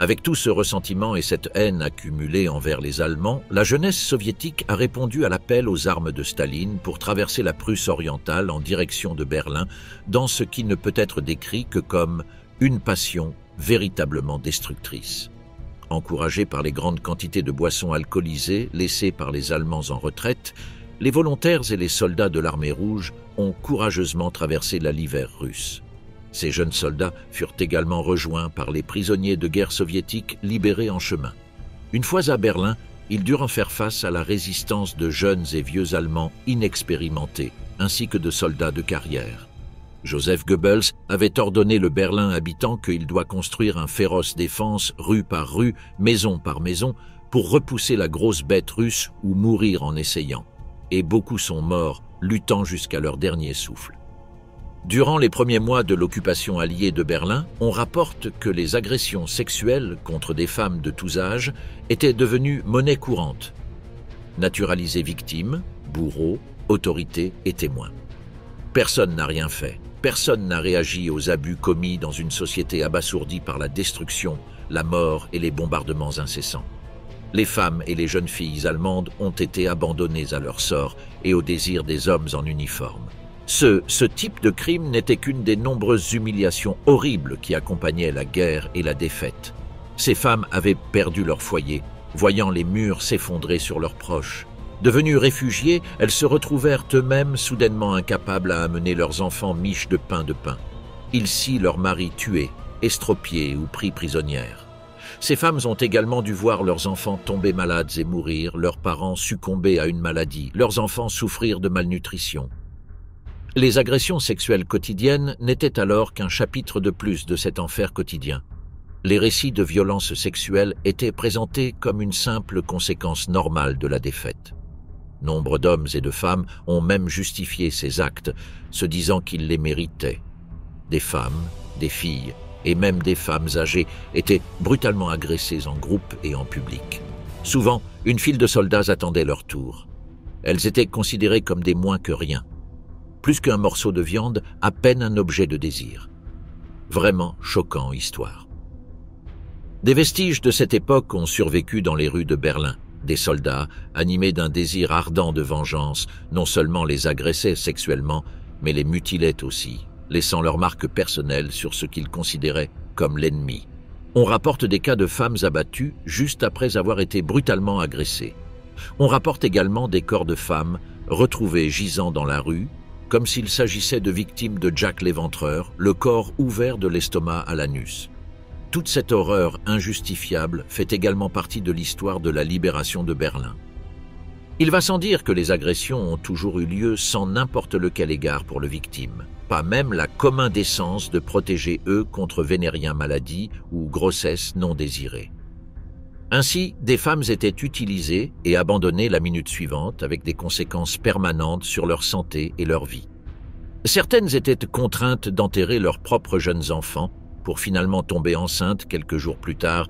Avec tout ce ressentiment et cette haine accumulée envers les Allemands, la jeunesse soviétique a répondu à l'appel aux armes de Staline pour traverser la Prusse orientale en direction de Berlin dans ce qui ne peut être décrit que comme une passion véritablement destructrice. Encouragés par les grandes quantités de boissons alcoolisées laissées par les Allemands en retraite, les volontaires et les soldats de l'armée rouge ont courageusement traversé la l'hiver russe. Ces jeunes soldats furent également rejoints par les prisonniers de guerre soviétiques libérés en chemin. Une fois à Berlin, ils durent en faire face à la résistance de jeunes et vieux Allemands inexpérimentés, ainsi que de soldats de carrière. Joseph Goebbels avait ordonné le Berlin habitant qu'il doit construire un féroce défense rue par rue, maison par maison, pour repousser la grosse bête russe ou mourir en essayant. Et beaucoup sont morts, luttant jusqu'à leur dernier souffle. Durant les premiers mois de l'occupation alliée de Berlin, on rapporte que les agressions sexuelles contre des femmes de tous âges étaient devenues monnaie courante. Naturalisées victimes, bourreaux, autorités et témoins. Personne n'a rien fait, personne n'a réagi aux abus commis dans une société abasourdie par la destruction, la mort et les bombardements incessants. Les femmes et les jeunes filles allemandes ont été abandonnées à leur sort et au désir des hommes en uniforme. Ce type de crime n'était qu'une des nombreuses humiliations horribles qui accompagnaient la guerre et la défaite. Ces femmes avaient perdu leur foyer, voyant les murs s'effondrer sur leurs proches. Devenues réfugiées, elles se retrouvèrent eux-mêmes soudainement incapables à amener leurs enfants miches de pain. Ils sient leurs maris tués, estropiés ou pris prisonnières. Ces femmes ont également dû voir leurs enfants tomber malades et mourir, leurs parents succomber à une maladie, leurs enfants souffrir de malnutrition. Les agressions sexuelles quotidiennes n'étaient alors qu'un chapitre de plus de cet enfer quotidien. Les récits de violences sexuelles étaient présentés comme une simple conséquence normale de la défaite. Nombre d'hommes et de femmes ont même justifié ces actes, se disant qu'ils les méritaient. Des femmes, des filles et même des femmes âgées étaient brutalement agressées en groupe et en public. Souvent, une file de soldats attendait leur tour. Elles étaient considérées comme des moins que rien. Plus qu'un morceau de viande, à peine un objet de désir. Vraiment choquant histoire. Des vestiges de cette époque ont survécu dans les rues de Berlin. Des soldats, animés d'un désir ardent de vengeance, non seulement les agressaient sexuellement, mais les mutilaient aussi, laissant leur marque personnelle sur ce qu'ils considéraient comme l'ennemi. On rapporte des cas de femmes abattues juste après avoir été brutalement agressées. On rapporte également des corps de femmes retrouvés gisant dans la rue, comme s'il s'agissait de victimes de Jack l'Éventreur, le corps ouvert de l'estomac à l'anus. Toute cette horreur injustifiable fait également partie de l'histoire de la libération de Berlin. Il va sans dire que les agressions ont toujours eu lieu sans n'importe lequel égard pour le victime, pas même la commune décence de protéger eux contre vénérien maladie ou grossesse non désirée. Ainsi, des femmes étaient utilisées et abandonnées la minute suivante avec des conséquences permanentes sur leur santé et leur vie. Certaines étaient contraintes d'enterrer leurs propres jeunes enfants pour finalement tomber enceintes quelques jours plus tard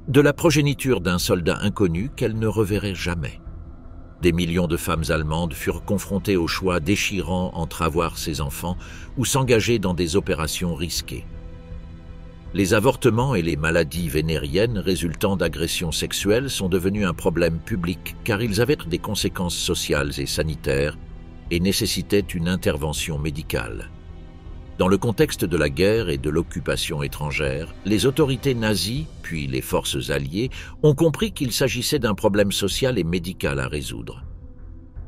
de la progéniture d'un soldat inconnu qu'elles ne reverraient jamais. Des millions de femmes allemandes furent confrontées au choix déchirant entre avoir ses enfants ou s'engager dans des opérations risquées. Les avortements et les maladies vénériennes résultant d'agressions sexuelles sont devenus un problème public car ils avaient des conséquences sociales et sanitaires et nécessitaient une intervention médicale. Dans le contexte de la guerre et de l'occupation étrangère, les autorités nazies, puis les forces alliées, ont compris qu'il s'agissait d'un problème social et médical à résoudre.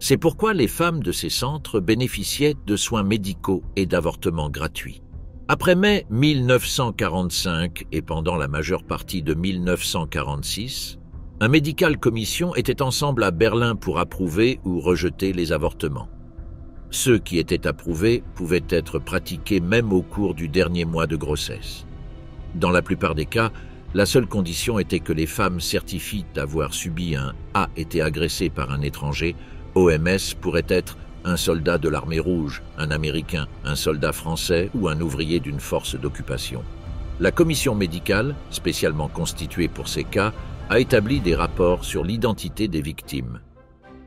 C'est pourquoi les femmes de ces centres bénéficiaient de soins médicaux et d'avortements gratuits. Après mai 1945 et pendant la majeure partie de 1946, un médical commission était ensemble à Berlin pour approuver ou rejeter les avortements. Ceux qui étaient approuvés pouvaient être pratiqués même au cours du dernier mois de grossesse. Dans la plupart des cas, la seule condition était que les femmes certifient avoir subi a été agressées par un étranger. OMS pourrait être un soldat de l'armée rouge, un Américain, un soldat français ou un ouvrier d'une force d'occupation. La commission médicale, spécialement constituée pour ces cas, a établi des rapports sur l'identité des victimes.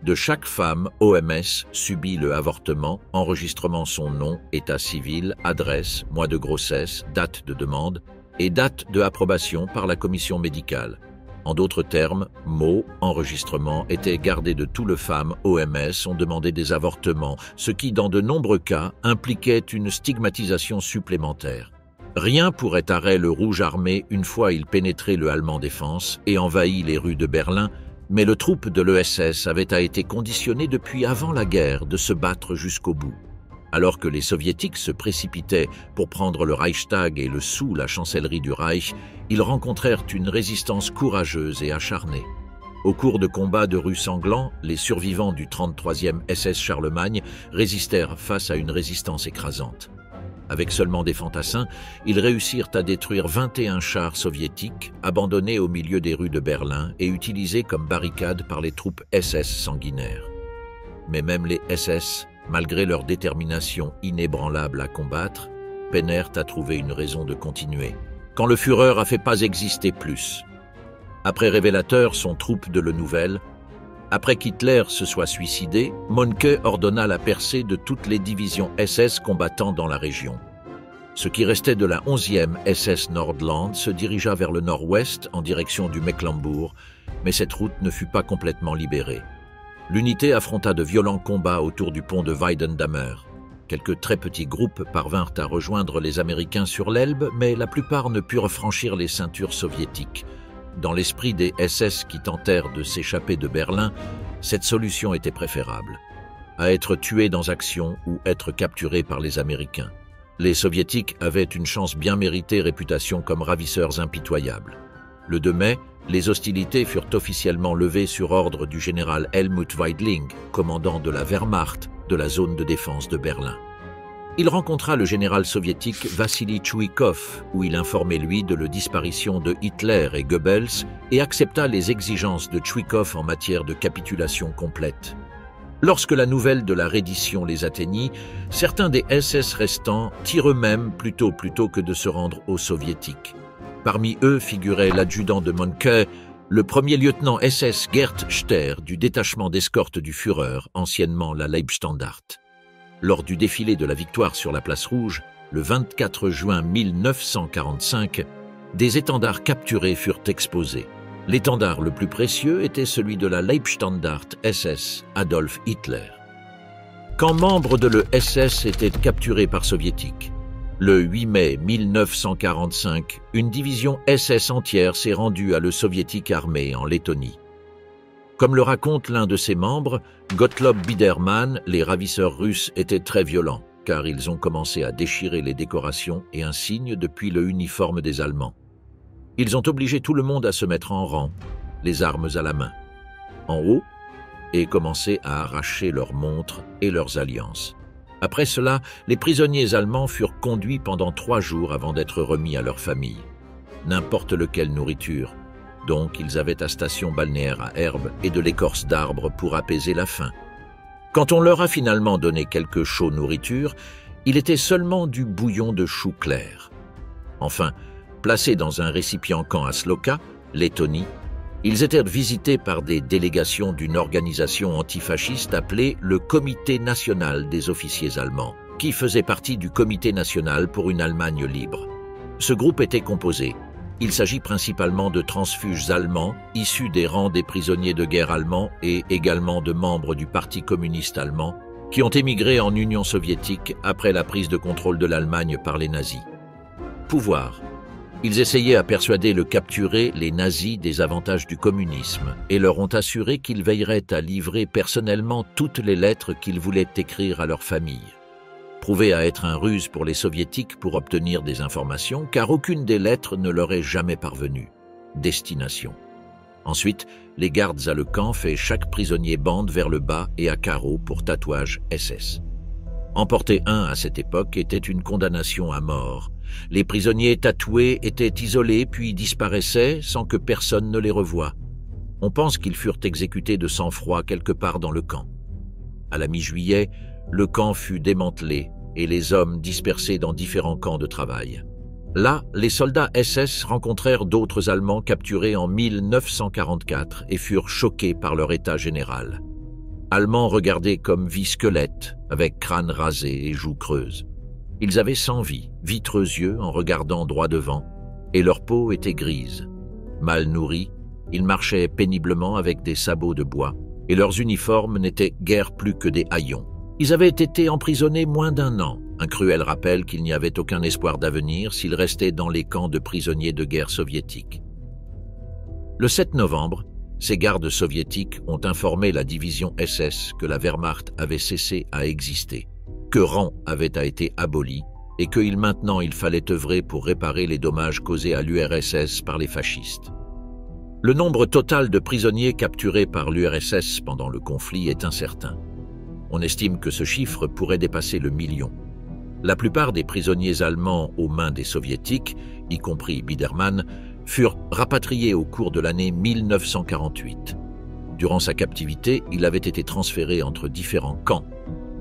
De chaque femme, OMS subit le avortement, enregistrement son nom, état civil, adresse, mois de grossesse, date de demande et date de approbation par la commission médicale. En d'autres termes, mots, enregistrement étaient gardés de tout le femmes OMS ont demandé des avortements, ce qui, dans de nombreux cas, impliquait une stigmatisation supplémentaire. Rien pourrait arrêter le Rouge armé une fois il pénétrait le Allemand Défense et envahit les rues de Berlin, mais le troupe de l'ESS avait été conditionné depuis avant la guerre de se battre jusqu'au bout. Alors que les Soviétiques se précipitaient pour prendre le Reichstag et le sous la chancellerie du Reich, ils rencontrèrent une résistance courageuse et acharnée. Au cours de combats de rue sanglants, les survivants du 33e SS Charlemagne résistèrent face à une résistance écrasante. Avec seulement des fantassins, ils réussirent à détruire 21 chars soviétiques abandonnés au milieu des rues de Berlin et utilisés comme barricades par les troupes SS sanguinaires. Mais même les SS, malgré leur détermination inébranlable à combattre, peinèrent à trouver une raison de continuer, quand le Führer a fait pas exister plus. Après Révélateur, son troupe de Le Nouvel, après qu'Hitler se soit suicidé, Mohnke ordonna la percée de toutes les divisions SS combattant dans la région. Ce qui restait de la 11e SS Nordland se dirigea vers le nord-ouest en direction du Mecklembourg, mais cette route ne fut pas complètement libérée. L'unité affronta de violents combats autour du pont de Weidendammer. Quelques très petits groupes parvinrent à rejoindre les Américains sur l'Elbe, mais la plupart ne purent franchir les ceintures soviétiques. Dans l'esprit des SS qui tentèrent de s'échapper de Berlin, cette solution était préférable, à être tués dans action ou être capturés par les Américains. Les Soviétiques avaient une chance bien méritée réputation comme ravisseurs impitoyables. Le 2 mai, les hostilités furent officiellement levées sur ordre du général Helmut Weidling, commandant de la Wehrmacht de la zone de défense de Berlin. Il rencontra le général soviétique Vassili Tchouikov, où il informait lui de la disparition de Hitler et Goebbels et accepta les exigences de Tchouikov en matière de capitulation complète. Lorsque la nouvelle de la reddition les atteignit, certains des SS restants tirent eux-mêmes plutôt que de se rendre aux soviétiques. Parmi eux figurait l'adjudant de Mohnke, le premier lieutenant SS Gerd Stehr du détachement d'escorte du Führer, anciennement la Leibstandart. Lors du défilé de la victoire sur la place Rouge, le 24 juin 1945, des étendards capturés furent exposés. L'étendard le plus précieux était celui de la Leibstandart SS Adolf Hitler. Quand membres de l'ESS étaient capturés par soviétiques, le 8 mai 1945, une division SS entière s'est rendue à le soviétique armé en Lettonie. Comme le raconte l'un de ses membres, Gottlob Biedermann, les ravisseurs russes étaient très violents, car ils ont commencé à déchirer les décorations et insignes depuis le uniforme des Allemands. Ils ont obligé tout le monde à se mettre en rang, les armes à la main. En haut, et commençaient à arracher leurs montres et leurs alliances. Après cela, les prisonniers allemands furent conduits pendant 3 jours avant d'être remis à leur famille. N'importe lequel nourriture. Donc, ils avaient à station balnéaire à herbe et de l'écorce d'arbre pour apaiser la faim. Quand on leur a finalement donné quelque chaude nourriture, il était seulement du bouillon de chou clair. Enfin, placés dans un récipient camp à Szloka, Lettonie, ils étaient visités par des délégations d'une organisation antifasciste appelée le Comité national des officiers allemands, qui faisait partie du Comité national pour une Allemagne libre. Ce groupe était composé. Il s'agit principalement de transfuges allemands, issus des rangs des prisonniers de guerre allemands et également de membres du Parti communiste allemand, qui ont émigré en Union soviétique après la prise de contrôle de l'Allemagne par les nazis. Pouvoir. Ils essayaient à persuader le capturé, les nazis, des avantages du communisme et leur ont assuré qu'ils veilleraient à livrer personnellement toutes les lettres qu'ils voulaient écrire à leur famille. Prouvé à être un ruse pour les soviétiques pour obtenir des informations, car aucune des lettres ne leur est jamais parvenue. Destination. Ensuite, les gardes à le camp fait chaque prisonnier bande vers le bas et à carreaux pour tatouage SS. En porter un à cette époque était une condamnation à mort. Les prisonniers tatoués étaient isolés puis disparaissaient sans que personne ne les revoie. On pense qu'ils furent exécutés de sang-froid quelque part dans le camp. À la mi-juillet, le camp fut démantelé et les hommes dispersés dans différents camps de travail. Là, les soldats SS rencontrèrent d'autres Allemands capturés en 1944 et furent choqués par leur état général. Allemands regardés comme vie-squelettes, avec crâne rasé et joues creuses. Ils avaient sans vie, vitreux yeux en regardant droit devant, et leur peau était grise. Mal nourris, ils marchaient péniblement avec des sabots de bois, et leurs uniformes n'étaient guère plus que des haillons. Ils avaient été emprisonnés moins d'1 an, un cruel rappel qu'il n'y avait aucun espoir d'avenir s'ils restaient dans les camps de prisonniers de guerre soviétiques. Le 7 novembre, ces gardes soviétiques ont informé la division SS que la Wehrmacht avait cessé à exister, que rang avait été aboli et que maintenant il fallait œuvrer pour réparer les dommages causés à l'URSS par les fascistes. Le nombre total de prisonniers capturés par l'URSS pendant le conflit est incertain. On estime que ce chiffre pourrait dépasser le 1 million. La plupart des prisonniers allemands aux mains des soviétiques, y compris Biedermann, furent rapatriés au cours de l'année 1948. Durant sa captivité, il avait été transféré entre différents camps,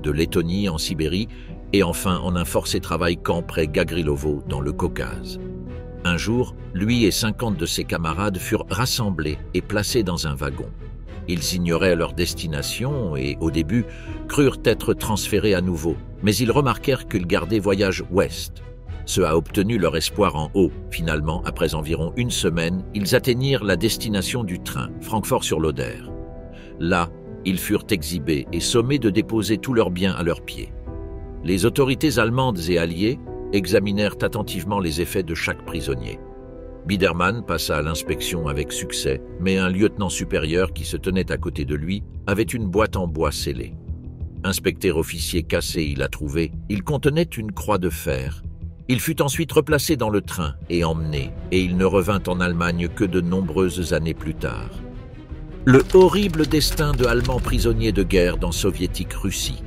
de Lettonie en Sibérie et enfin en un forcé travail camp près Gagrilovo dans le Caucase. Un jour, lui et 50 de ses camarades furent rassemblés et placés dans un wagon. Ils ignoraient leur destination et, au début, crurent être transférés à nouveau, mais ils remarquèrent qu'ils gardaient voyage ouest. Ce a obtenu leur espoir en haut. Finalement, après environ 1 semaine, ils atteignirent la destination du train, Francfort-sur-l'Oder. Là, ils furent exhibés et sommés de déposer tous leurs biens à leurs pieds. Les autorités allemandes et alliées examinèrent attentivement les effets de chaque prisonnier. Biedermann passa à l'inspection avec succès, mais un lieutenant supérieur qui se tenait à côté de lui avait une boîte en bois scellée. Inspecteur officier cassé, il a trouvé, il contenait une croix de fer. Il fut ensuite replacé dans le train et emmené, et il ne revint en Allemagne que de nombreuses années plus tard. Le horrible destin de Allemands prisonniers de guerre dans soviétique Russie.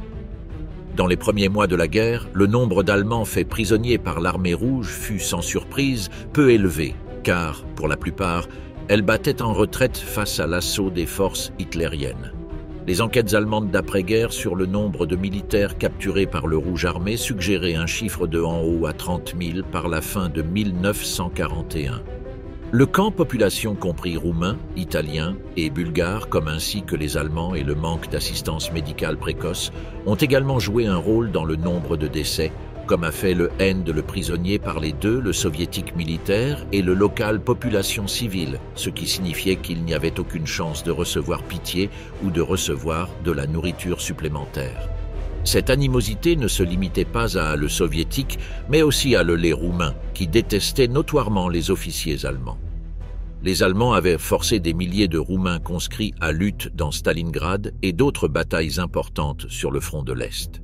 Dans les premiers mois de la guerre, le nombre d'Allemands faits prisonniers par l'armée rouge fut sans surprise peu élevé, car, pour la plupart, elle battait en retraite face à l'assaut des forces hitlériennes. Les enquêtes allemandes d'après-guerre sur le nombre de militaires capturés par le Rouge armé suggéraient un chiffre de en haut à 30 000 par la fin de 1941. Le camp population compris roumains, italiens et bulgares, comme ainsi que les Allemands et le manque d'assistance médicale précoce, ont également joué un rôle dans le nombre de décès, comme a fait le End le prisonnier par les deux, le soviétique militaire et le local population civile, ce qui signifiait qu'il n'y avait aucune chance de recevoir pitié ou de recevoir de la nourriture supplémentaire. Cette animosité ne se limitait pas à le soviétique, mais aussi à les roumains, qui détestaient notoirement les officiers allemands. Les Allemands avaient forcé des milliers de Roumains conscrits à lutte dans Stalingrad et d'autres batailles importantes sur le front de l'Est.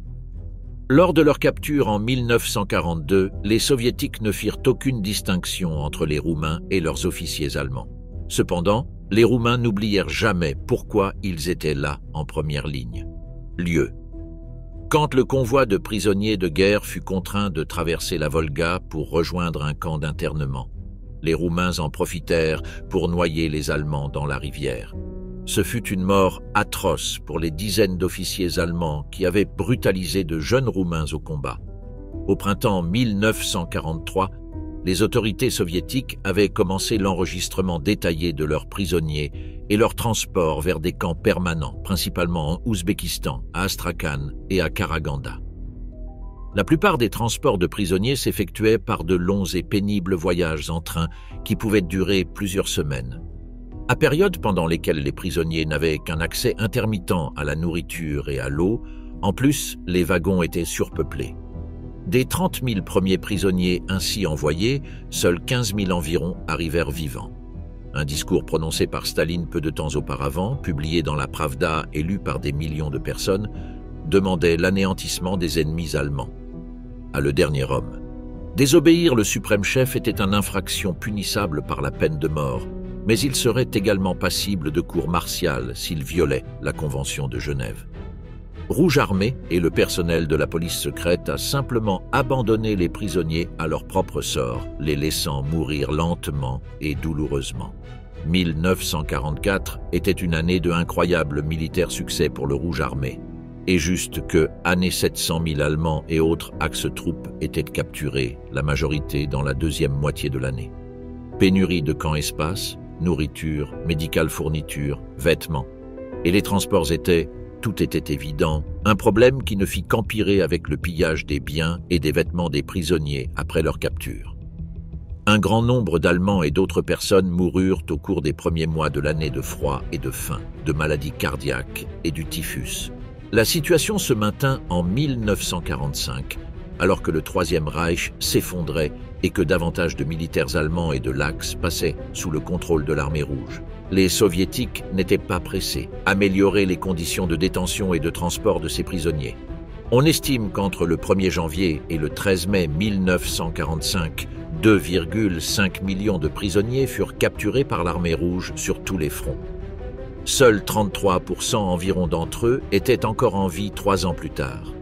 Lors de leur capture en 1942, les Soviétiques ne firent aucune distinction entre les Roumains et leurs officiers allemands. Cependant, Les Roumains n'oublièrent jamais pourquoi ils étaient là en première ligne. Lieu. Quand le convoi de prisonniers de guerre fut contraint de traverser la Volga pour rejoindre un camp d'internement, les Roumains en profitèrent pour noyer les Allemands dans la rivière. Ce fut une mort atroce pour les dizaines d'officiers allemands qui avaient brutalisé de jeunes Roumains au combat. Au printemps 1943, les autorités soviétiques avaient commencé l'enregistrement détaillé de leurs prisonniers et leur transport vers des camps permanents, principalement en Ouzbékistan, à Astrakhan et à Karaganda. La plupart des transports de prisonniers s'effectuaient par de longs et pénibles voyages en train qui pouvaient durer plusieurs semaines. À périodes pendant lesquelles les prisonniers n'avaient qu'un accès intermittent à la nourriture et à l'eau, en plus, les wagons étaient surpeuplés. Des 30 000 premiers prisonniers ainsi envoyés, seuls 15 000 environ arrivèrent vivants. Un discours prononcé par Staline peu de temps auparavant, publié dans la Pravda et lu par des millions de personnes, demandait l'anéantissement des ennemis allemands. À le dernier homme. Désobéir le suprême chef était une infraction punissable par la peine de mort, mais il serait également passible de cour martiale s'il violait la Convention de Genève. Rouge Armée et le personnel de la police secrète a simplement abandonné les prisonniers à leur propre sort, les laissant mourir lentement et douloureusement. 1944 était une année de incroyable militaire succès pour le Rouge Armée. Et juste que, année 700 000 Allemands et autres axes-troupes étaient capturés, la majorité dans la deuxième moitié de l'année. Pénurie de camps-espace, nourriture, médicales fournitures, vêtements. Et les transports étaient, tout était évident, un problème qui ne fit qu'empirer avec le pillage des biens et des vêtements des prisonniers après leur capture. Un grand nombre d'Allemands et d'autres personnes moururent au cours des premiers mois de l'année de froid et de faim, de maladies cardiaques et du typhus. La situation se maintint en 1945, alors que le Troisième Reich s'effondrait et que davantage de militaires allemands et de l'Axe passaient sous le contrôle de l'armée rouge. Les soviétiques n'étaient pas pressés, améliorer les conditions de détention et de transport de ces prisonniers. On estime qu'entre le 1er janvier et le 13 mai 1945, 2,5 millions de prisonniers furent capturés par l'armée rouge sur tous les fronts. Seuls 33% environ d'entre eux étaient encore en vie 3 ans plus tard.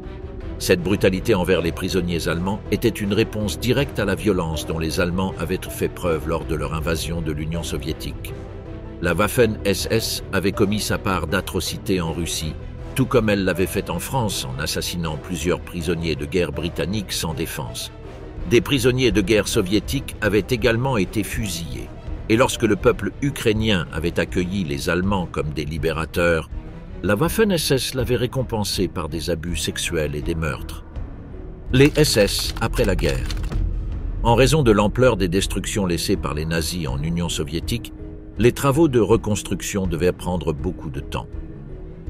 Cette brutalité envers les prisonniers allemands était une réponse directe à la violence dont les Allemands avaient fait preuve lors de leur invasion de l'Union soviétique. La Waffen-SS avait commis sa part d'atrocités en Russie, tout comme elle l'avait fait en France en assassinant plusieurs prisonniers de guerre britanniques sans défense. Des prisonniers de guerre soviétiques avaient également été fusillés. Et lorsque le peuple ukrainien avait accueilli les Allemands comme des libérateurs, la Waffen-SS l'avait récompensé par des abus sexuels et des meurtres. Les SS après la guerre. En raison de l'ampleur des destructions laissées par les nazis en Union soviétique, les travaux de reconstruction devaient prendre beaucoup de temps.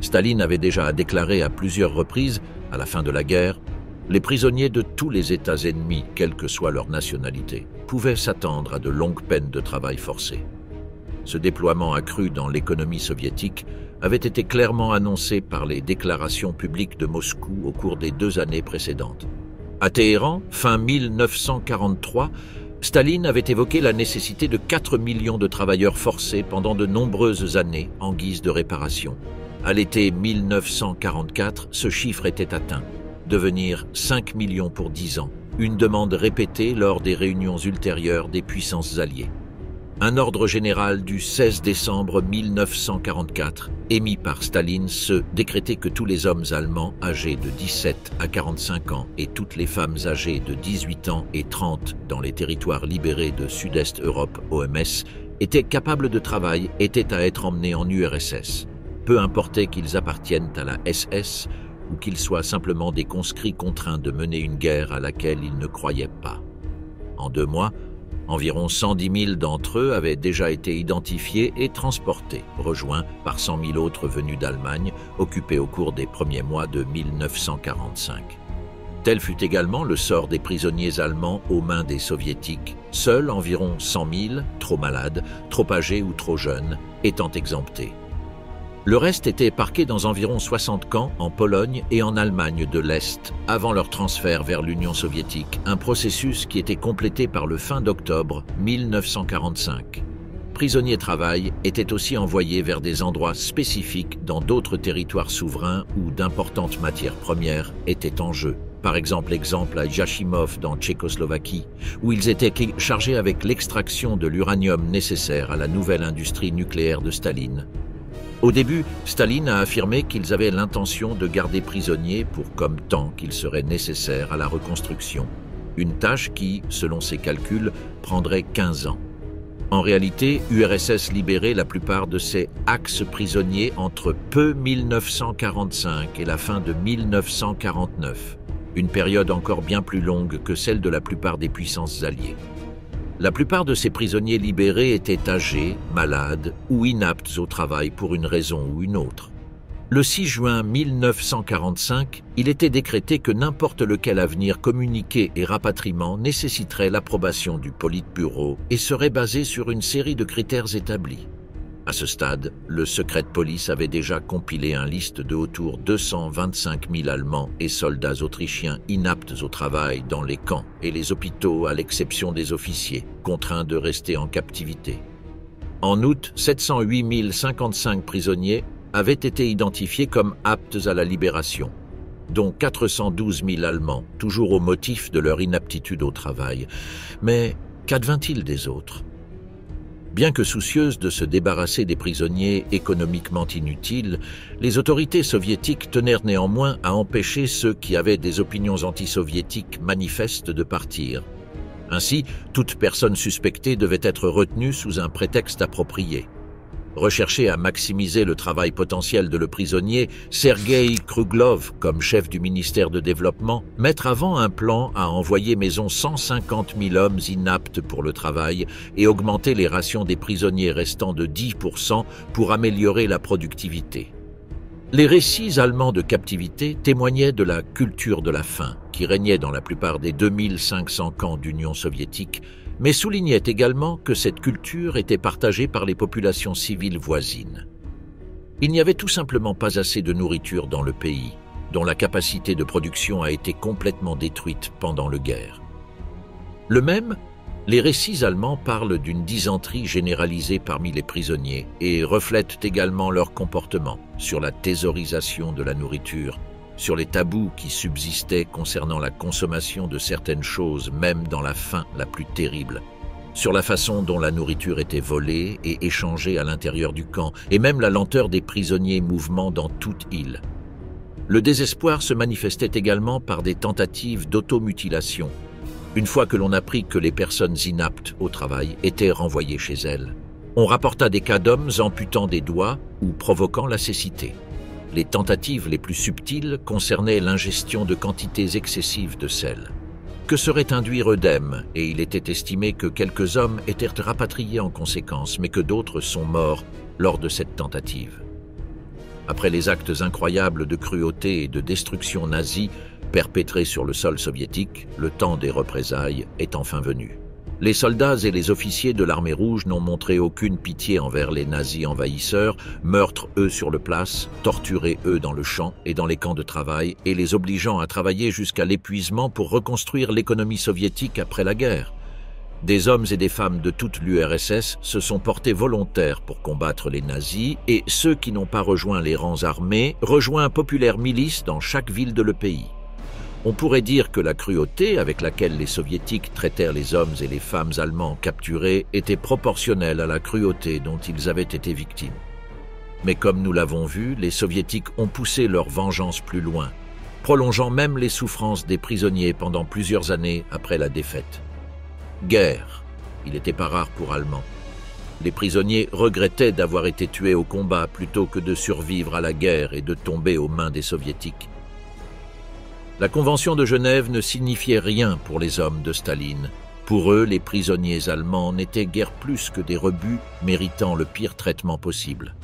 Staline avait déjà déclaré à plusieurs reprises, à la fin de la guerre, les prisonniers de tous les États ennemis, quelle que soit leur nationalité, pouvaient s'attendre à de longues peines de travail forcé. Ce déploiement accru dans l'économie soviétique avait été clairement annoncé par les déclarations publiques de Moscou au cours des 2 années précédentes. À Téhéran, fin 1943, Staline avait évoqué la nécessité de 4 millions de travailleurs forcés pendant de nombreuses années en guise de réparation. À l'été 1944, ce chiffre était atteint. Devenir 5 millions pour 10 ans, une demande répétée lors des réunions ultérieures des puissances alliées. Un ordre général du 16 décembre 1944, émis par Staline, se décrétait que tous les hommes allemands âgés de 17 à 45 ans et toutes les femmes âgées de 18 ans et 30 dans les territoires libérés de Sud-Est Europe (OMS) étaient capables de travail, étaient à être emmenés en URSS. Peu importait qu'ils appartiennent à la SS ou qu'ils soient simplement des conscrits contraints de mener une guerre à laquelle ils ne croyaient pas. En 2 mois, environ 110 000 d'entre eux avaient déjà été identifiés et transportés, rejoints par 100 000 autres venus d'Allemagne, occupés au cours des premiers mois de 1945. Tel fut également le sort des prisonniers allemands aux mains des soviétiques, seuls environ 100 000, trop malades, trop âgés ou trop jeunes, étant exemptés. Le reste était parqué dans environ 60 camps en Pologne et en Allemagne de l'Est, avant leur transfert vers l'Union soviétique, un processus qui était complété par le fin d'octobre 1945. prisonniers travail étaient aussi envoyés vers des endroits spécifiques dans d'autres territoires souverains où d'importantes matières premières étaient en jeu. Par exemple, à Jachimov dans Tchécoslovaquie, où ils étaient chargés avec l'extraction de l'uranium nécessaire à la nouvelle industrie nucléaire de Staline. Au début, Staline a affirmé qu'ils avaient l'intention de garder prisonniers pour comme temps qu'il serait nécessaire à la reconstruction. Une tâche qui, selon ses calculs, prendrait 15 ans. En réalité, URSS libérait la plupart de ses axes prisonniers entre peu 1945 et la fin de 1949, une période encore bien plus longue que celle de la plupart des puissances alliées. La plupart de ces prisonniers libérés étaient âgés, malades ou inaptes au travail pour une raison ou une autre. Le 6 juin 1945, il était décrété que n'importe lequel avenir communiqué et rapatriement nécessiterait l'approbation du Politburo et serait basé sur une série de critères établis. À ce stade, le secret de police avait déjà compilé une liste de autour de 225 000 Allemands et soldats autrichiens inaptes au travail dans les camps et les hôpitaux à l'exception des officiers, contraints de rester en captivité. En août, 708 055 prisonniers avaient été identifiés comme aptes à la libération, dont 412 000 Allemands, toujours au motif de leur inaptitude au travail. Mais qu'advint-il des autres ? Bien que soucieuses de se débarrasser des prisonniers économiquement inutiles, les autorités soviétiques tenèrent néanmoins à empêcher ceux qui avaient des opinions anti-soviétiques manifestes de partir. Ainsi, toute personne suspectée devait être retenue sous un prétexte approprié. Rechercher à maximiser le travail potentiel de le prisonnier, Sergueï Kruglov, comme chef du ministère de Développement, mettre avant un plan à envoyer maison 150 000 hommes inaptes pour le travail et augmenter les rations des prisonniers restant de 10% pour améliorer la productivité. Les récits allemands de captivité témoignaient de la culture de la faim qui régnait dans la plupart des 2500 camps d'Union soviétique, mais soulignait également que cette culture était partagée par les populations civiles voisines. Il n'y avait tout simplement pas assez de nourriture dans le pays, dont la capacité de production a été complètement détruite pendant la guerre. Le même, les récits allemands parlent d'une dysenterie généralisée parmi les prisonniers et reflètent également leur comportement sur la thésaurisation de la nourriture, sur les tabous qui subsistaient concernant la consommation de certaines choses, même dans la faim la plus terrible, sur la façon dont la nourriture était volée et échangée à l'intérieur du camp, et même la lenteur des prisonniers mouvement dans toute île. Le désespoir se manifestait également par des tentatives d'automutilation, une fois que l'on apprit que les personnes inaptes au travail étaient renvoyées chez elles. On rapporta des cas d'hommes amputant des doigts ou provoquant la cécité. Les tentatives les plus subtiles concernaient l'ingestion de quantités excessives de sel, que serait induit œdème, et il était estimé que quelques hommes étaient rapatriés en conséquence, mais que d'autres sont morts lors de cette tentative. Après les actes incroyables de cruauté et de destruction nazie perpétrés sur le sol soviétique, le temps des représailles est enfin venu. Les soldats et les officiers de l'armée rouge n'ont montré aucune pitié envers les nazis envahisseurs, meurtres eux sur le place, torturés eux dans le champ et dans les camps de travail, et les obligeant à travailler jusqu'à l'épuisement pour reconstruire l'économie soviétique après la guerre. Des hommes et des femmes de toute l'URSS se sont portés volontaires pour combattre les nazis, et ceux qui n'ont pas rejoint les rangs armés rejoignent populaire milice dans chaque ville de le pays. On pourrait dire que la cruauté avec laquelle les soviétiques traitèrent les hommes et les femmes allemands capturés était proportionnelle à la cruauté dont ils avaient été victimes. Mais comme nous l'avons vu, les soviétiques ont poussé leur vengeance plus loin, prolongeant même les souffrances des prisonniers pendant plusieurs années après la défaite. Guerre, il n'était pas rare pour Allemands. Les prisonniers regrettaient d'avoir été tués au combat plutôt que de survivre à la guerre et de tomber aux mains des soviétiques. La Convention de Genève ne signifiait rien pour les hommes de Staline. Pour eux, les prisonniers allemands n'étaient guère plus que des rebuts méritant le pire traitement possible.